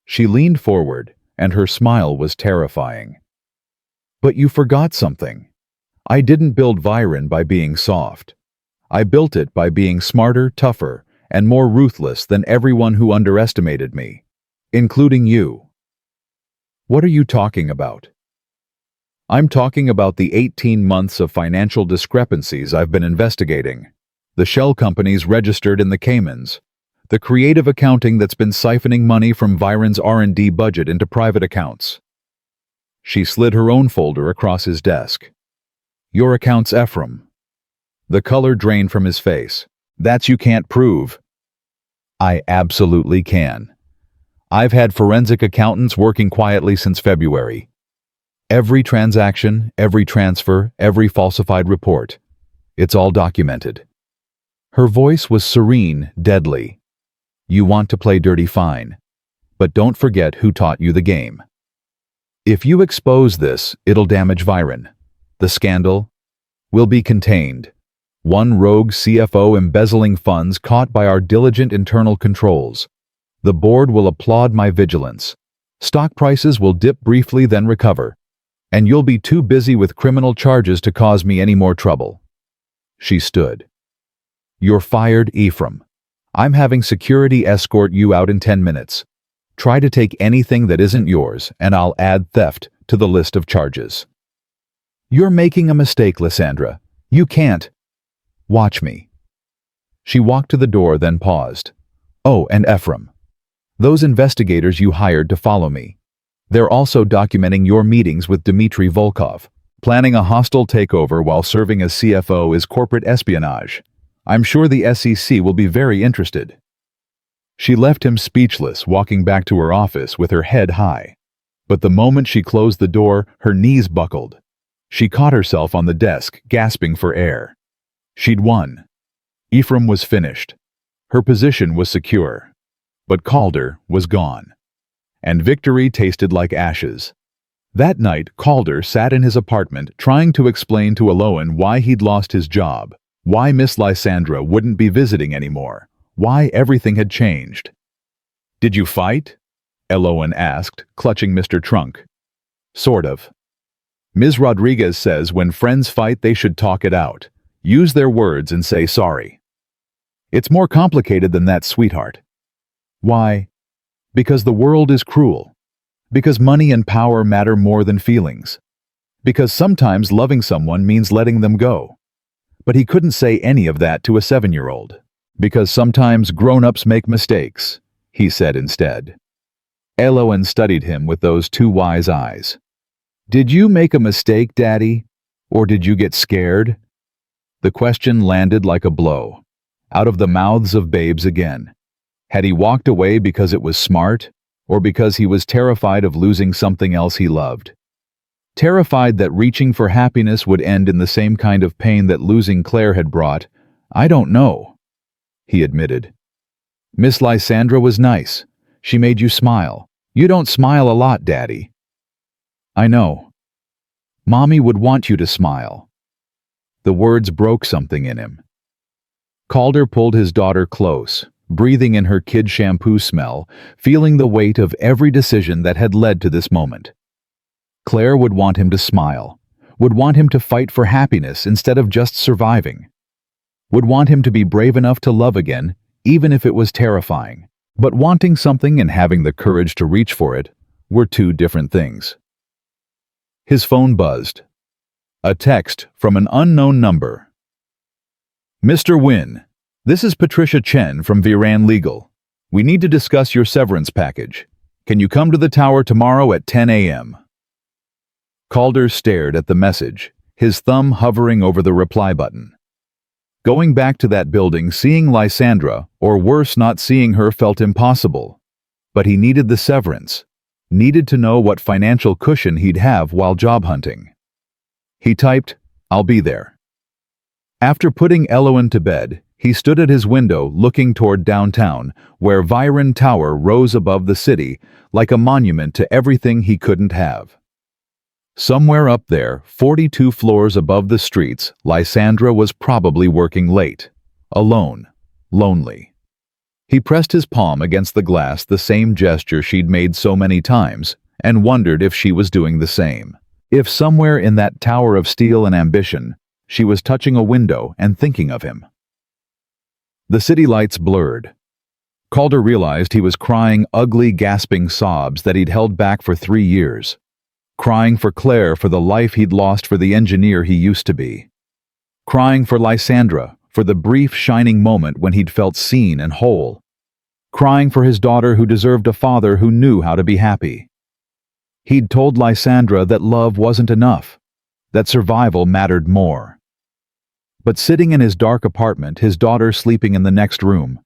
She leaned forward, and her smile was terrifying. "But you forgot something. I didn't build Viren by being soft. I built it by being smarter, tougher, and more ruthless than everyone who underestimated me, including you." "What are you talking about?" "I'm talking about the 18 months of financial discrepancies I've been investigating. The shell companies registered in the Caymans. The creative accounting that's been siphoning money from Viren's R&D budget into private accounts." She slid her own folder across his desk. "Your accounts, Ephraim." The color drained from his face. "That you can't prove." "I absolutely can. I've had forensic accountants working quietly since February. Every transaction, every transfer, every falsified report. It's all documented." Her voice was serene, deadly. "You want to play dirty, fine. But don't forget who taught you the game. If you expose this, it'll damage Viren. The scandal will be contained. One rogue CFO embezzling funds caught by our diligent internal controls. The board will applaud my vigilance. Stock prices will dip briefly, then recover. And you'll be too busy with criminal charges to cause me any more trouble." She stood. "You're fired, Ephraim. I'm having security escort you out in 10 minutes. Try to take anything that isn't yours, and I'll add theft to the list of charges." "You're making a mistake, Lysandra. You can't." "Watch me." She walked to the door, then paused. "Oh, and Ephraim. Those investigators you hired to follow me. They're also documenting your meetings with Dmitry Volkov. Planning a hostile takeover while serving as CFO is corporate espionage. I'm sure the SEC will be very interested." She left him speechless, walking back to her office with her head high. But the moment she closed the door, her knees buckled. She caught herself on the desk, gasping for air. She'd won. Ephraim was finished. Her position was secure. But Calder was gone. And victory tasted like ashes. That night, Calder sat in his apartment trying to explain to Aloan why he'd lost his job, why Miss Lysandra wouldn't be visiting anymore, why everything had changed. "Did you fight?" Elowen asked, clutching Mr. Trunk. Sort of. Ms. Rodriguez says when friends fight they should talk it out, use their words and say sorry. It's more complicated than that, sweetheart. Why? Because the world is cruel. Because money and power matter more than feelings. Because sometimes loving someone means letting them go. But he couldn't say any of that to a 7-year-old. Because sometimes grown-ups make mistakes, he said instead. Elowen studied him with those two wise eyes. Did you make a mistake, Daddy? Or did you get scared? The question landed like a blow, out of the mouths of babes again. Had he walked away because it was smart, or because he was terrified of losing something else he loved? Terrified that reaching for happiness would end in the same kind of pain that losing Claire had brought? I don't know, he admitted. Miss Lysandra was nice. She made you smile. You don't smile a lot, Daddy. I know. Mommy would want you to smile. The words broke something in him. Calder pulled his daughter close, breathing in her kid shampoo smell, feeling the weight of every decision that had led to this moment. Claire would want him to smile, would want him to fight for happiness instead of just surviving, would want him to be brave enough to love again, even if it was terrifying. But wanting something and having the courage to reach for it were two different things. His phone buzzed. A text from an unknown number. Mr. Wynn, this is Patricia Chen from Viran Legal. We need to discuss your severance package. Can you come to the tower tomorrow at 10 a.m.? Calder stared at the message, his thumb hovering over the reply button. Going back to that building, seeing Lysandra, or worse, not seeing her, felt impossible. But he needed the severance, needed to know what financial cushion he'd have while job hunting. He typed, "I'll be there." After putting Elowen to bed, he stood at his window looking toward downtown, where Viran Tower rose above the city like a monument to everything he couldn't have. Somewhere up there, 42 floors above the streets, Lysandra was probably working late, alone, lonely. He pressed his palm against the glass, the same gesture she'd made so many times, and wondered if she was doing the same. If somewhere in that tower of steel and ambition, she was touching a window and thinking of him. The city lights blurred. Calder realized he was crying ugly, gasping sobs that he'd held back for 3 years. Crying for Claire, for the life he'd lost, for the engineer he used to be. Crying for Lysandra, for the brief, shining moment when he'd felt seen and whole. Crying for his daughter who deserved a father who knew how to be happy. He'd told Lysandra that love wasn't enough, that survival mattered more. But sitting in his dark apartment, his daughter sleeping in the next room,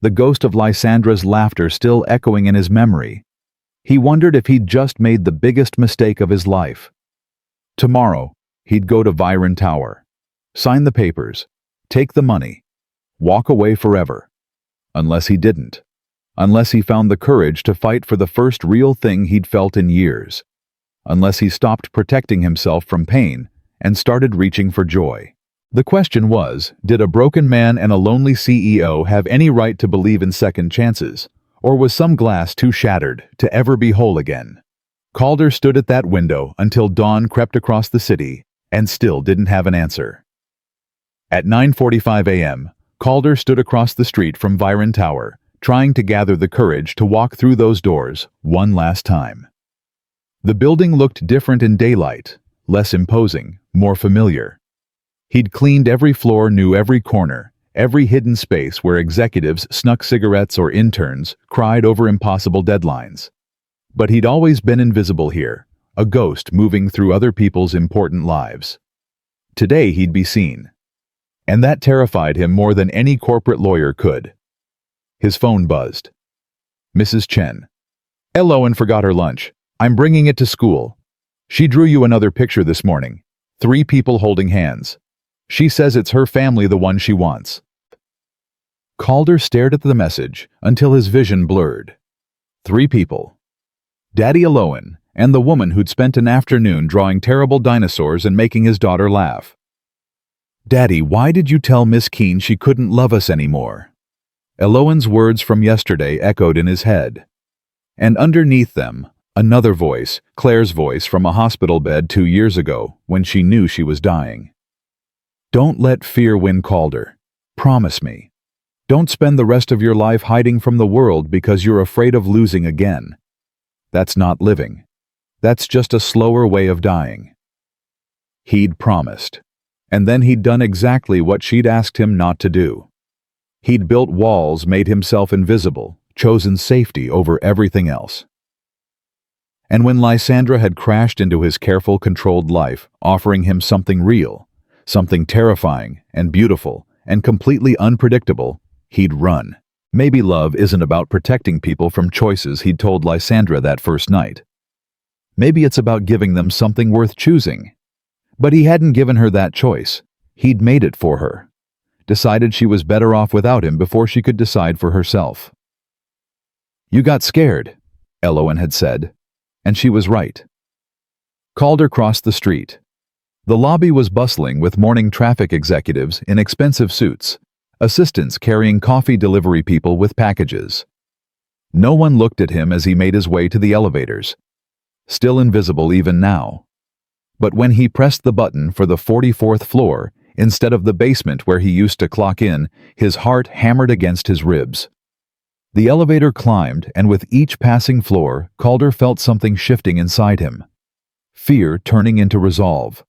the ghost of Lysandra's laughter still echoing in his memory, he wondered if he'd just made the biggest mistake of his life. Tomorrow, he'd go to Viran Tower, sign the papers, take the money, walk away forever. Unless he didn't. Unless he found the courage to fight for the first real thing he'd felt in years. Unless he stopped protecting himself from pain and started reaching for joy. The question was, did a broken man and a lonely CEO have any right to believe in second chances? Or was some glass too shattered to ever be whole again? Calder stood at that window until dawn crept across the city and still didn't have an answer. At 9:45 a.m., Calder stood across the street from Viran Tower, trying to gather the courage to walk through those doors one last time. The building looked different in daylight, less imposing, more familiar. He'd cleaned every floor, knew every corner, every hidden space where executives snuck cigarettes or interns cried over impossible deadlines. But he'd always been invisible here, a ghost moving through other people's important lives. Today he'd be seen. And that terrified him more than any corporate lawyer could. His phone buzzed. Mrs. Chen. Elowen forgot her lunch. I'm bringing it to school. She drew you another picture this morning. 3 people holding hands. She says it's her family, the one she wants. Calder stared at the message until his vision blurred. 3 people. Daddy Elowen and the woman who'd spent an afternoon drawing terrible dinosaurs and making his daughter laugh. Daddy, why did you tell Miss Keene she couldn't love us anymore? Elowen's words from yesterday echoed in his head. And underneath them, another voice, Claire's voice from a hospital bed 2 years ago when she knew she was dying. Don't let fear win, Calder. Promise me. Don't spend the rest of your life hiding from the world because you're afraid of losing again. That's not living. That's just a slower way of dying. He'd promised. And then he'd done exactly what she'd asked him not to do. He'd built walls, made himself invisible, chosen safety over everything else. And when Lysandra had crashed into his careful, controlled life, offering him something real, something terrifying and beautiful and completely unpredictable, he'd run. Maybe love isn't about protecting people from choices he'd told Lysandra that first night. Maybe it's about giving them something worth choosing. But he hadn't given her that choice. He'd made it for her. Decided she was better off without him before she could decide for herself. You got scared, Elowen had said, and she was right. Calder crossed the street. The lobby was bustling with morning traffic executives in expensive suits, assistants carrying coffee delivery people with packages. No one looked at him as he made his way to the elevators, still invisible even now. But when he pressed the button for the 44th floor, instead of the basement where he used to clock in, his heart hammered against his ribs. The elevator climbed, and with each passing floor, Calder felt something shifting inside him. Fear turning into resolve.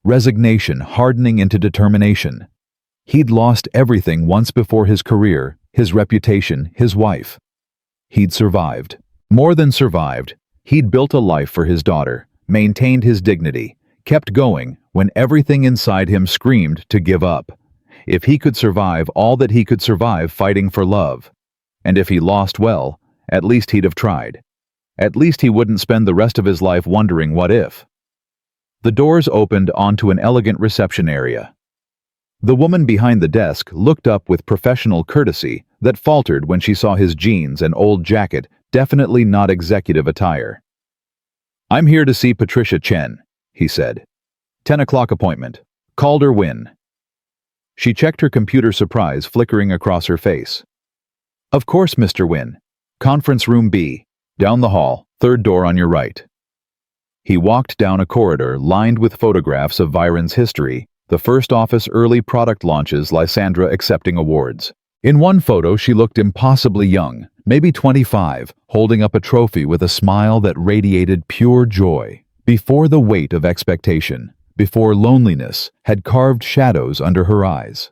Resignation hardening into determination. He'd lost everything once before: his career, his reputation, his wife. He'd survived. More than survived. He'd built a life for his daughter, maintained his dignity, kept going when everything inside him screamed to give up. If he could survive all that he could survive fighting for love. And if he lost, well, at least he'd have tried. At least he wouldn't spend the rest of his life wondering what if. The doors opened onto an elegant reception area. The woman behind the desk looked up with professional courtesy that faltered when she saw his jeans and old jacket, definitely not executive attire. I'm here to see Patricia Chen, he said. 10 o'clock appointment. Calder Wynn. She checked her computer, surprise flickering across her face. Of course, Mr. Wynn. Conference room B. Down the hall, third door on your right. He walked down a corridor lined with photographs of Viren's history, the first office early product launches, Lysandra accepting awards. In one photo, she looked impossibly young, maybe 25, holding up a trophy with a smile that radiated pure joy, before the weight of expectation, before loneliness had carved shadows under her eyes.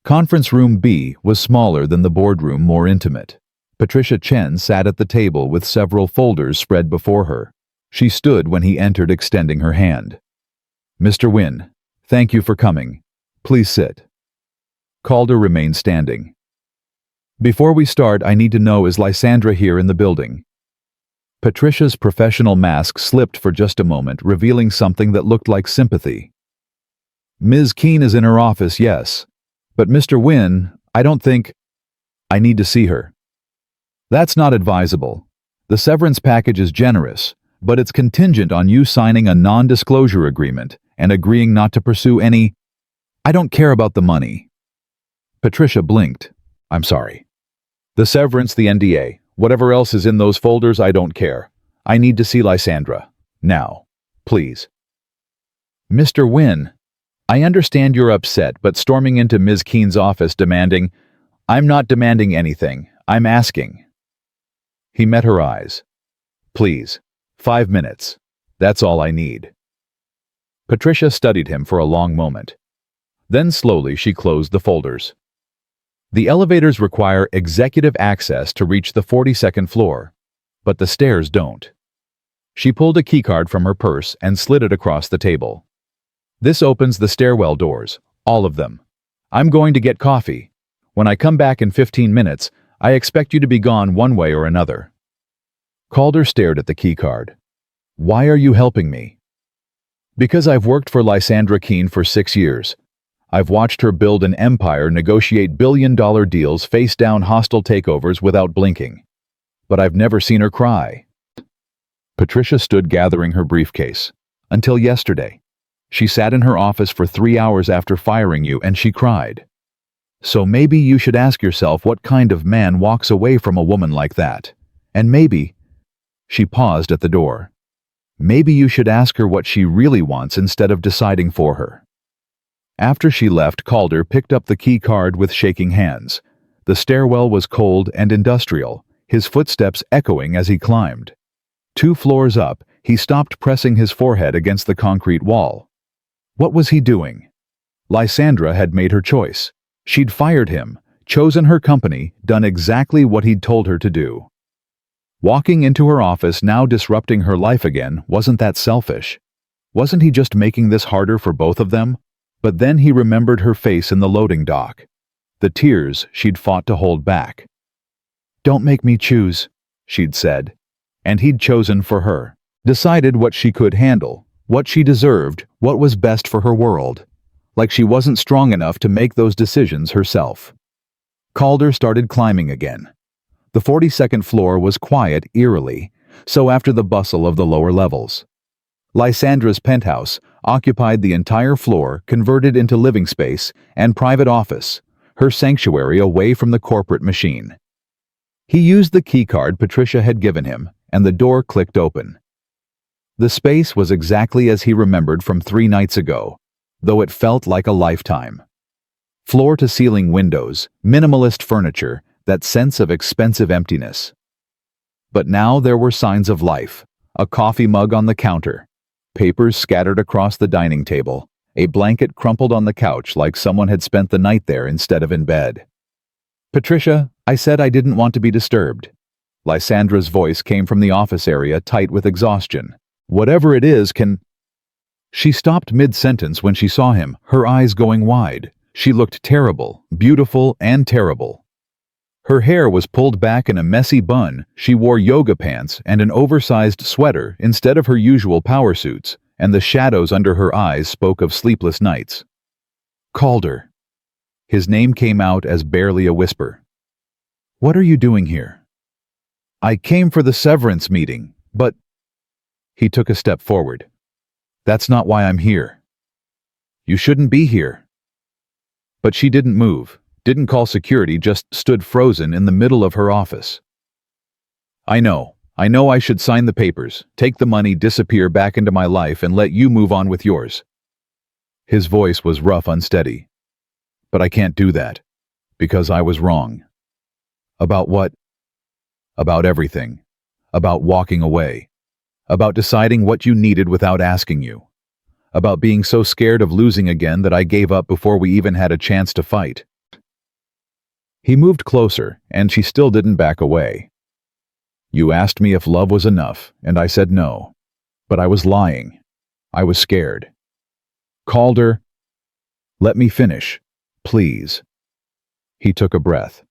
Conference room B was smaller than the boardroom, more intimate. Patricia Chen sat at the table with several folders spread before her. She stood when he entered, extending her hand. Mr. Wynn, thank you for coming. Please sit. Calder remained standing. Before we start, I need to know, is Lysandra here in the building? Patricia's professional mask slipped for just a moment, revealing something that looked like sympathy. Ms. Keene is in her office, yes. But Mr. Wynn, I don't think... I need to see her. That's not advisable. The severance package is generous, but it's contingent on you signing a non-disclosure agreement and agreeing not to pursue any... I don't care about the money. Patricia blinked. I'm sorry. The severance, the NDA, whatever else is in those folders, I don't care. I need to see Lysandra. Now. Please. Mr. Wynn, I understand you're upset, but storming into Ms. Keene's office demanding... I'm not demanding anything. I'm asking. He met her eyes. Please. 5 minutes. That's all I need. Patricia studied him for a long moment. Then slowly she closed the folders. The elevators require executive access to reach the 42nd floor, but the stairs don't. She pulled a keycard from her purse and slid it across the table. This opens the stairwell doors, all of them. I'm going to get coffee. When I come back in 15 minutes, I expect you to be gone one way or another. Calder stared at the keycard. Why are you helping me? Because I've worked for Lysandra Keene for 6 years. I've watched her build an empire, negotiate billion-dollar deals, face down hostile takeovers without blinking. But I've never seen her cry. Patricia stood gathering her briefcase. Until yesterday. She sat in her office for 3 hours after firing you, and she cried. So maybe you should ask yourself what kind of man walks away from a woman like that. And maybe, She paused at the door. Maybe you should ask her what she really wants instead of deciding for her. After she left, Calder picked up the key card with shaking hands. The stairwell was cold and industrial, his footsteps echoing as he climbed. 2 floors up, he stopped pressing his forehead against the concrete wall. What was he doing? Lysandra had made her choice. She'd fired him, chosen her company, done exactly what he'd told her to do. Walking into her office, now disrupting her life again, wasn't that selfish? Wasn't he just making this harder for both of them? But then he remembered her face in the loading dock. The tears she'd fought to hold back. "Don't make me choose," she'd said. And he'd chosen for her. Decided what she could handle, what she deserved, what was best for her world. Like she wasn't strong enough to make those decisions herself. Calder started climbing again. The 42nd floor was quiet eerily, so after the bustle of the lower levels. Lysandra's penthouse occupied the entire floor, converted into living space and private office, her sanctuary away from the corporate machine. He used the keycard Patricia had given him, and the door clicked open. The space was exactly as he remembered from 3 nights ago, though it felt like a lifetime. Floor-to-ceiling windows, minimalist furniture, that sense of expensive emptiness. But now there were signs of life, a coffee mug on the counter, papers scattered across the dining table, a blanket crumpled on the couch like someone had spent the night there instead of in bed. "Patricia, I said I didn't want to be disturbed." Lysandra's voice came from the office area, tight with exhaustion. "Whatever it is can—" She stopped mid-sentence when she saw him, her eyes going wide. She looked terrible, beautiful and terrible. Her hair was pulled back in a messy bun, she wore yoga pants and an oversized sweater instead of her usual power suits, and the shadows under her eyes spoke of sleepless nights. "Calder." His name came out as barely a whisper. "What are you doing here?" "I came for the severance meeting, but—" He took a step forward. "That's not why I'm here." "You shouldn't be here." But she didn't move. Didn't call security, just stood frozen in the middle of her office. I know I should sign the papers, take the money, disappear back into my life and let you move on with yours." His voice was rough, unsteady. "But I can't do that, because I was wrong." "About what?" "About everything. About walking away. About deciding what you needed without asking you. About being so scared of losing again that I gave up before we even had a chance to fight." He moved closer, and she still didn't back away. "You asked me if love was enough, and I said no. But I was lying. I was scared." "Calder, let me finish, please." He took a breath.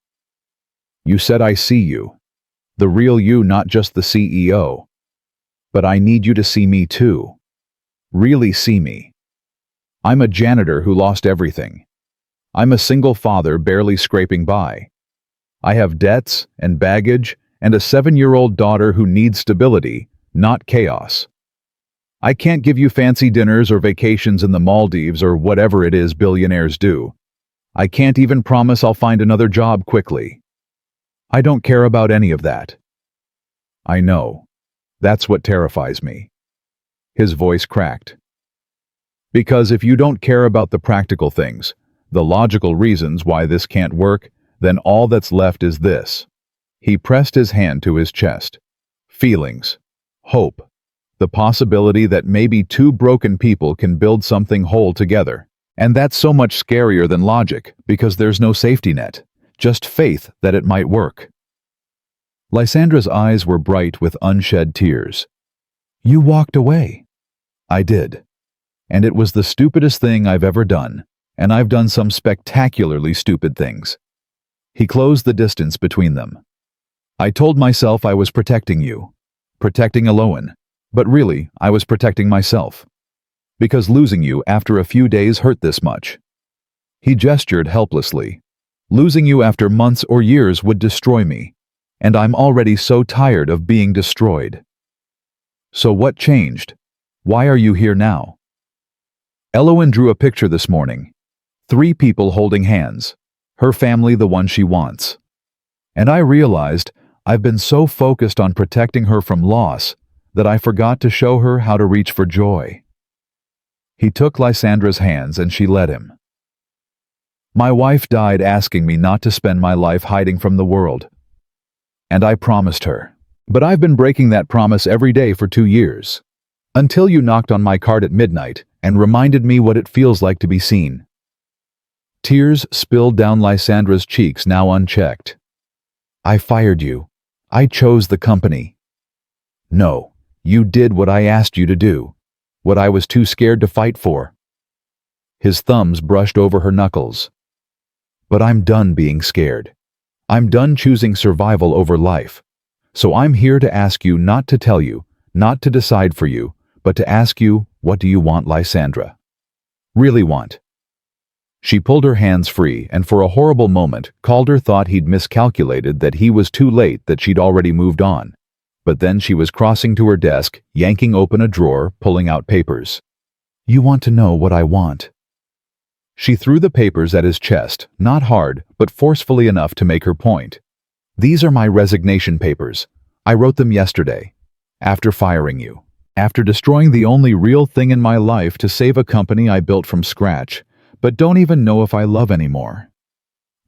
"You said I see you. The real you, not just the CEO. But I need you to see me too. Really see me. I'm a janitor who lost everything. I'm a single father barely scraping by. I have debts and baggage and a 7-year-old daughter who needs stability, not chaos. I can't give you fancy dinners or vacations in the Maldives or whatever it is billionaires do. I can't even promise I'll find another job quickly. I don't care about any of that. I know. That's what terrifies me." His voice cracked. "Because if you don't care about the practical things, the logical reasons why this can't work, then all that's left is this." He pressed his hand to his chest. "Feelings. Hope. The possibility that maybe 2 broken people can build something whole together. And that's so much scarier than logic, because there's no safety net. Just faith that it might work." Lysandra's eyes were bright with unshed tears. "You walked away." "I did. And it was the stupidest thing I've ever done. And I've done some spectacularly stupid things." He closed the distance between them. "I told myself I was protecting you, protecting Eloan, but really I was protecting myself. Because losing you after a few days hurt this much." He gestured helplessly. "Losing you after months or years would destroy me, and I'm already so tired of being destroyed." "So what changed? Why are you here now?" Eloan drew a picture this morning. 3 people holding hands. Her family, the one she wants. And I realized I've been so focused on protecting her from loss that I forgot to show her how to reach for joy. He took Lysandra's hands and she led him. My wife died asking me not to spend my life hiding from the world. And I promised her. But I've been breaking that promise every day for 2 years. Until you knocked on my cart at midnight and reminded me what it feels like to be seen. Tears spilled down Lysandra's cheeks, now unchecked. I fired you. I chose the company. No, you did what I asked you to do, what I was too scared to fight for. His thumbs brushed over her knuckles. But I'm done being scared. I'm done choosing survival over life. So I'm here to ask you, not to tell you, not to decide for you, but to ask you, what do you want, Lysandra? Really want? She pulled her hands free, and for a horrible moment, Calder thought he'd miscalculated, that he was too late, that she'd already moved on. But then she was crossing to her desk, yanking open a drawer, pulling out papers. You want to know what I want? She threw the papers at his chest, not hard, but forcefully enough to make her point. These are my resignation papers. I wrote them yesterday. After firing you. After destroying the only real thing in my life to save a company I built from scratch, but don't even know if I love anymore.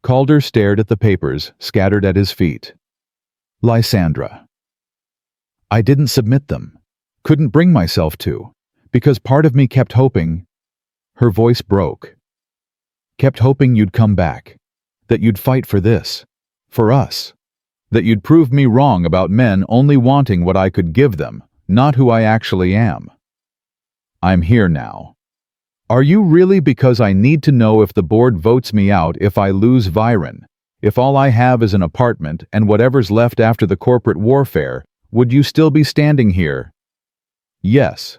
Calder stared at the papers, scattered at his feet. Lysandra. I didn't submit them. Couldn't bring myself to. Because part of me kept hoping. Her voice broke. Kept hoping you'd come back. That you'd fight for this. For us. That you'd prove me wrong about men only wanting what I could give them, not who I actually am. I'm here now. Are you really? Because I need to know if the board votes me out, if I lose Viren, if all I have is an apartment and whatever's left after the corporate warfare, would you still be standing here? Yes.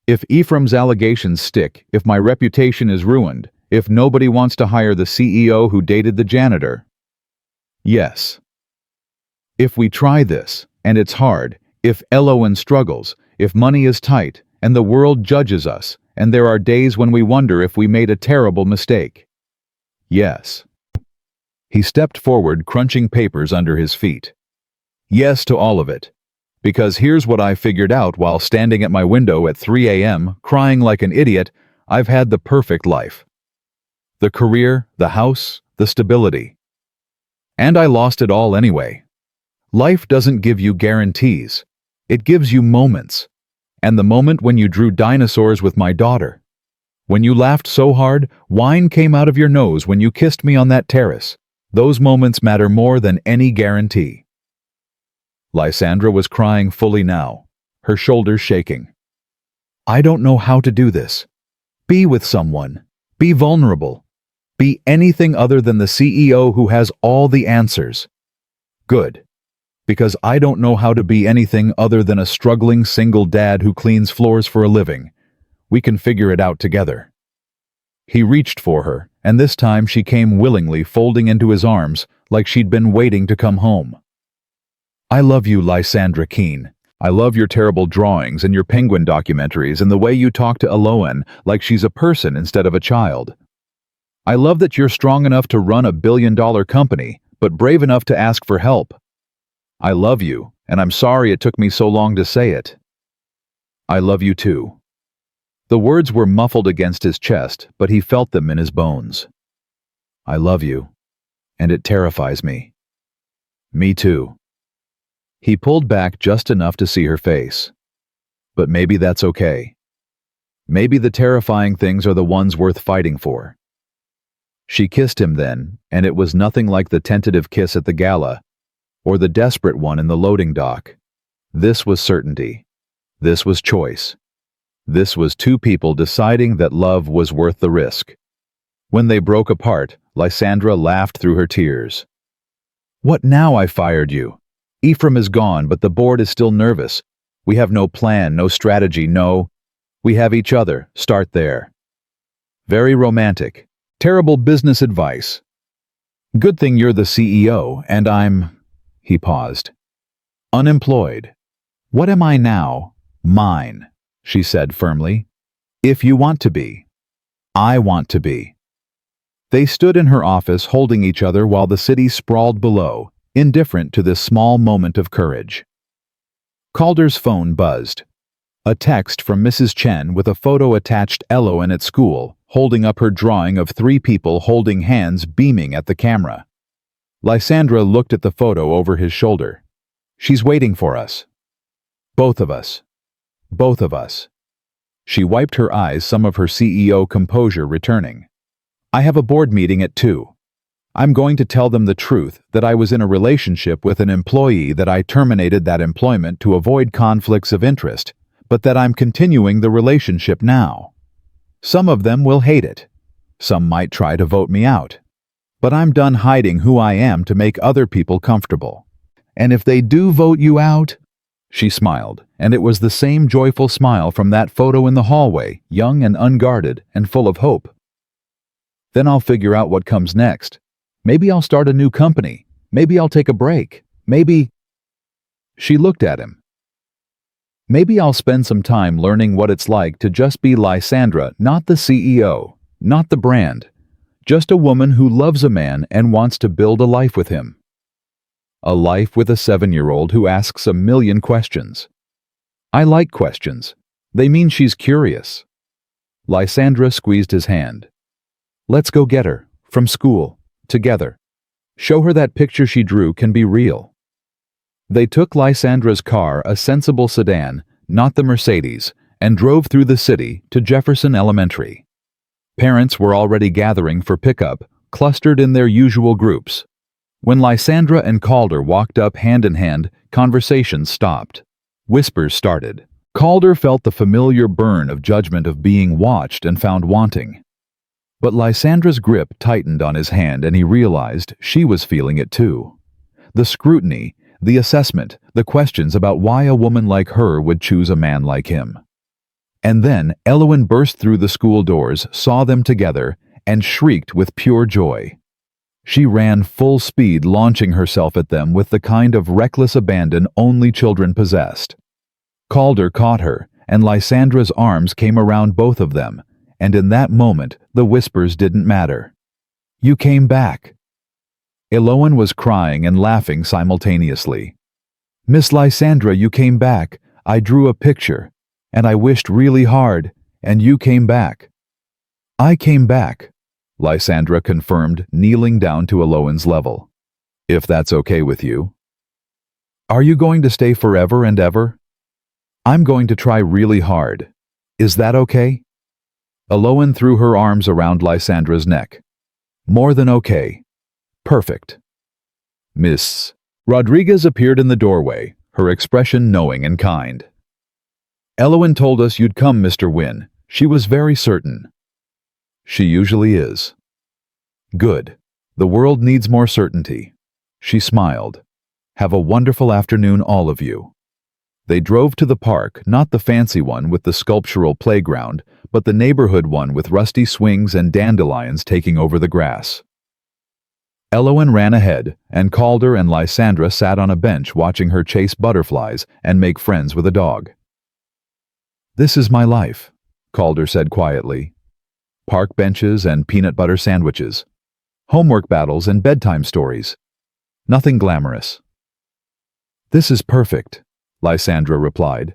If Ephraim's allegations stick, if my reputation is ruined, if nobody wants to hire the CEO who dated the janitor. Yes. If we try this, and it's hard, if Elowen struggles, if money is tight, and the world judges us, and there are days when we wonder if we made a terrible mistake. Yes. He stepped forward, crunching papers under his feet. Yes to all of it. Because here's what I figured out while standing at my window at 3 a.m., crying like an idiot. I've had the perfect life. The career, the house, the stability. And I lost it all anyway. Life doesn't give you guarantees. It gives you moments. And the moment when you drew dinosaurs with my daughter. When you laughed so hard, wine came out of your nose when you kissed me on that terrace. Those moments matter more than any guarantee. Lysandra was crying fully now, her shoulders shaking. I don't know how to do this. Be with someone. Be vulnerable. Be anything other than the CEO who has all the answers. Good. Because I don't know how to be anything other than a struggling single dad who cleans floors for a living. We can figure it out together. He reached for her, and this time she came willingly, folding into his arms like she'd been waiting to come home. I love you, Lysandra Keene. I love your terrible drawings and your penguin documentaries and the way you talk to Elowen like she's a person instead of a child. I love that you're strong enough to run a billion-dollar company, but brave enough to ask for help. I love you, and I'm sorry it took me so long to say it. I love you too. The words were muffled against his chest, but he felt them in his bones. I love you, and it terrifies me. Me too. He pulled back just enough to see her face. But maybe that's okay. Maybe the terrifying things are the ones worth fighting for. She kissed him then, and it was nothing like the tentative kiss at the gala, or the desperate one in the loading dock. This was certainty. This was choice. This was two people deciding that love was worth the risk. When they broke apart, Lysandra laughed through her tears. What now? I fired you. Ephraim is gone, but the board is still nervous. We have no plan, no strategy, no. We have each other. Start there. Very romantic. Terrible business advice. Good thing you're the CEO, and I'm... He paused. Unemployed. What am I now? Mine, she said firmly. If you want to be. I want to be. They stood in her office holding each other while the city sprawled below, indifferent to this small moment of courage. Calder's phone buzzed. A text from Mrs. Chen with a photo attached. Elowen at school, holding up her drawing of 3 people holding hands, beaming at the camera. Lysandra looked at the photo over his shoulder. She's waiting for us. Both of us. Both of us. She wiped her eyes, some of her CEO composure returning. I have a board meeting at 2. I'm going to tell them the truth, that I was in a relationship with an employee, that I terminated that employment to avoid conflicts of interest, but that I'm continuing the relationship now. Some of them will hate it. Some might try to vote me out. But I'm done hiding who I am to make other people comfortable. And if they do vote you out, she smiled, and it was the same joyful smile from that photo in the hallway, young and unguarded and full of hope. Then I'll figure out what comes next. Maybe I'll start a new company. Maybe I'll take a break. Maybe... She looked at him. Maybe I'll spend some time learning what it's like to just be Lysandra, not the CEO, not the brand, just a woman who loves a man and wants to build a life with him. A life with a 7-year-old who asks a million questions. I like questions. They mean she's curious. Lysandra squeezed his hand. Let's go get her, from school, together. Show her that picture she drew can be real. They took Lysandra's car, a sensible sedan, not the Mercedes, and drove through the city to Jefferson Elementary. Parents were already gathering for pickup, clustered in their usual groups. When Lysandra and Calder walked up hand in hand, conversations stopped. Whispers started. Calder felt the familiar burn of judgment of being watched and found wanting. But Lysandra's grip tightened on his hand, and he realized she was feeling it too. The scrutiny, the assessment, the questions about why a woman like her would choose a man like him. And then Elowen burst through the school doors, saw them together, and shrieked with pure joy. She ran full speed, launching herself at them with the kind of reckless abandon only children possessed. Calder caught her, and Lysandra's arms came around both of them, and in that moment the whispers didn't matter. You came back. Elowen was crying and laughing simultaneously. Miss Lysandra, you came back. I drew a picture, and I wished really hard, and you came back. I came back, Lysandra confirmed, kneeling down to Elowen's level. If that's okay with you. Are you going to stay forever and ever? I'm going to try really hard. Is that okay? Elowen threw her arms around Lysandra's neck. More than okay. Perfect. Miss Rodriguez appeared in the doorway, her expression knowing and kind. Elowen told us you'd come, Mr. Wynne. She was very certain. She usually is. Good. The world needs more certainty. She smiled. Have a wonderful afternoon, all of you. They drove to the park, not the fancy one with the sculptural playground, but the neighborhood one with rusty swings and dandelions taking over the grass. Elowen ran ahead, and Calder and Lysandra sat on a bench watching her chase butterflies and make friends with a dog. This is my life, Calder said quietly. Park benches and peanut butter sandwiches. Homework battles and bedtime stories. Nothing glamorous. This is perfect, Lysandra replied.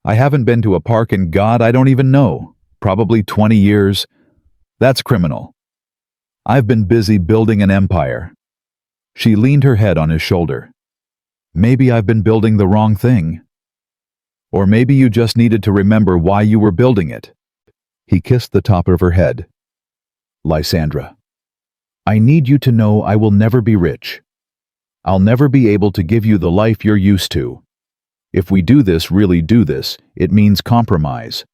I haven't been to a park in God, I don't even know. Probably 20 years. That's criminal. I've been busy building an empire. She leaned her head on his shoulder. Maybe I've been building the wrong thing. Or maybe you just needed to remember why you were building it. He kissed the top of her head. Lysandra, I need you to know I will never be rich. I'll never be able to give you the life you're used to. If we do this, really do this, it means compromise.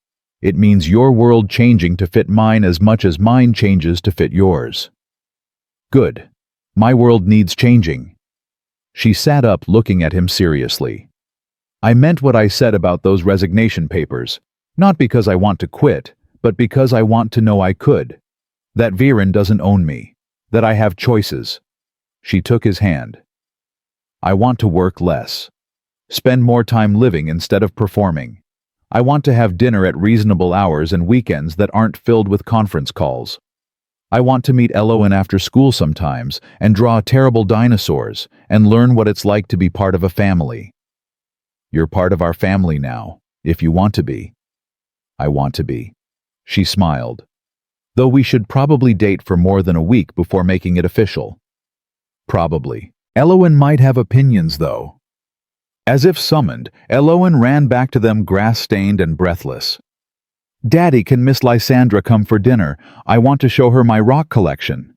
It means your world changing to fit mine as much as mine changes to fit yours. Good. My world needs changing. She sat up, looking at him seriously. I meant what I said about those resignation papers, not because I want to quit, but because I want to know I could. That Viren doesn't own me. That I have choices. She took his hand. I want to work less. Spend more time living instead of performing. I want to have dinner at reasonable hours and weekends that aren't filled with conference calls. I want to meet Elowen after school sometimes and draw terrible dinosaurs and learn what it's like to be part of a family. You're part of our family now, if you want to be. I want to be. She smiled. Though we should probably date for more than a week before making it official. Probably. Elowen might have opinions, though. As if summoned, Elowen ran back to them grass-stained and breathless. Daddy, can Miss Lysandra come for dinner? I want to show her my rock collection.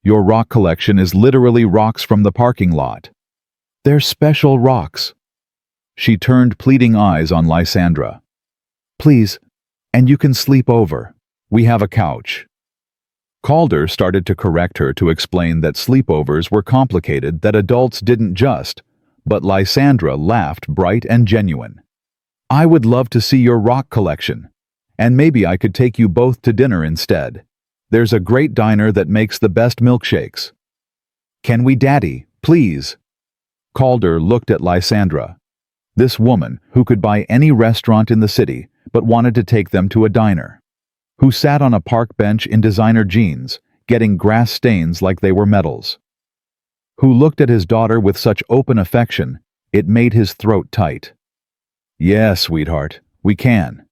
Your rock collection is literally rocks from the parking lot. They're special rocks. She turned pleading eyes on Lysandra. Please, and you can sleep over. We have a couch. Calder started to correct her to explain that sleepovers were complicated, that adults didn't just, but Lysandra laughed bright and genuine. I would love to see your rock collection, and maybe I could take you both to dinner instead. There's a great diner that makes the best milkshakes. Can we, Daddy, please? Calder looked at Lysandra. This woman, who could buy any restaurant in the city, but wanted to take them to a diner. Who sat on a park bench in designer jeans, getting grass stains like they were medals. Who looked at his daughter with such open affection, it made his throat tight. Yes, sweetheart, we can.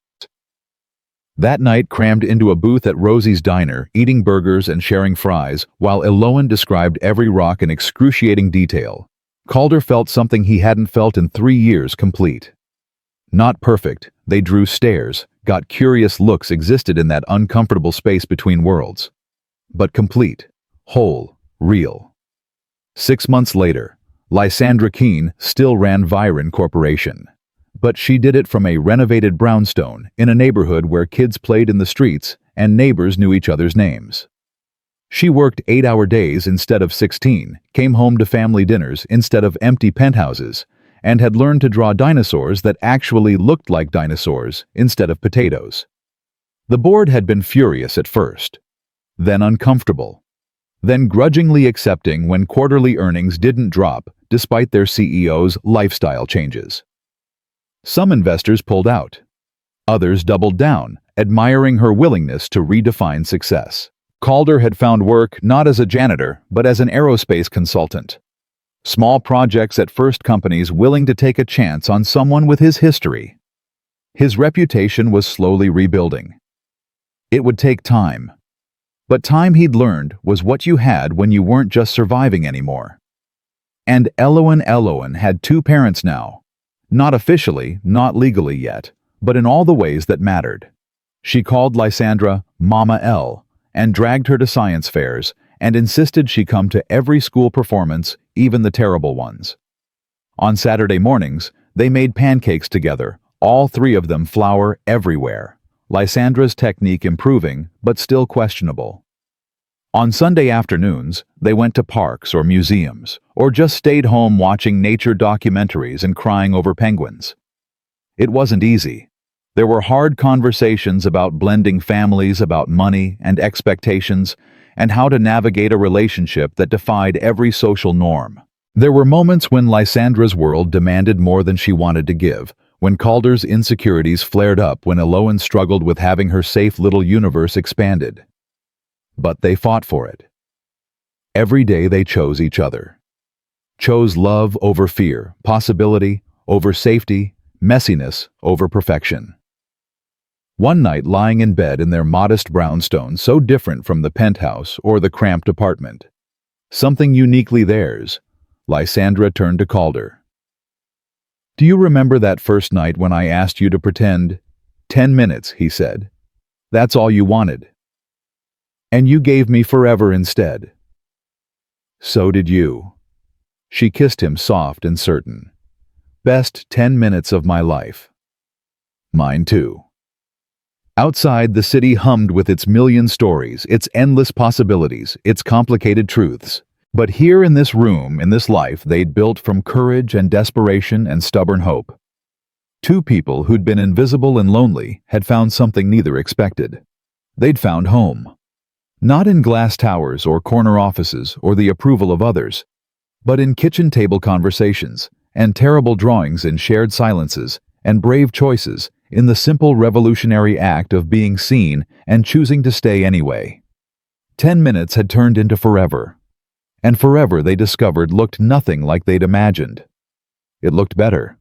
That night crammed into a booth at Rosie's diner, eating burgers and sharing fries, while Elowen described every rock in excruciating detail. Calder felt something he hadn't felt in 3 years complete. Not perfect, they drew stares, got curious looks existed in that uncomfortable space between worlds. But complete, whole, real. 6 months later, Lysandra Keene still ran Viren Corporation. But she did it from a renovated brownstone in a neighborhood where kids played in the streets and neighbors knew each other's names. She worked 8-hour days instead of 16, came home to family dinners instead of empty penthouses, and had learned to draw dinosaurs that actually looked like dinosaurs instead of potatoes. The board had been furious at first, then uncomfortable, then grudgingly accepting when quarterly earnings didn't drop despite their CEO's lifestyle changes. Some investors pulled out. Others doubled down, admiring her willingness to redefine success. Calder had found work not as a janitor, but as an aerospace consultant. Small projects at first companies willing to take a chance on someone with his history. His reputation was slowly rebuilding. It would take time. But time, he'd learned, was what you had when you weren't just surviving anymore. And Elowen had 2 parents now. Not officially, not legally yet, but in all the ways that mattered. She called Lysandra Mama L and dragged her to science fairs and insisted she come to every school performance, even the terrible ones. On Saturday mornings, they made pancakes together, all 3 of them flour everywhere. Lysandra's technique improving, but still questionable. On Sunday afternoons, they went to parks or museums, or just stayed home watching nature documentaries and crying over penguins. It wasn't easy. There were hard conversations about blending families, about money and expectations, and how to navigate a relationship that defied every social norm. There were moments when Lysandra's world demanded more than she wanted to give, when Calder's insecurities flared up, when Elowen struggled with having her safe little universe expanded. But they fought for it. Every day they chose each other. Chose love over fear, possibility over safety, messiness over perfection. One night, lying in bed in their modest brownstone, so different from the penthouse or the cramped apartment, something uniquely theirs, Lysandra turned to Calder. Do you remember that first night when I asked you to pretend? 10 minutes, he said. That's all you wanted. And you gave me forever instead. So did you. She kissed him soft and certain. Best 10 minutes of my life. Mine too. Outside, the city hummed with its million stories, its endless possibilities, its complicated truths. But here in this room, in this life they'd built from courage and desperation and stubborn hope. 2 people who'd been invisible and lonely had found something neither expected. They'd found home. Not in glass towers or corner offices or the approval of others, but in kitchen table conversations and terrible drawings in shared silences and brave choices in the simple revolutionary act of being seen and choosing to stay anyway. 10 minutes had turned into forever. And forever, they discovered, looked nothing like they'd imagined. It looked better.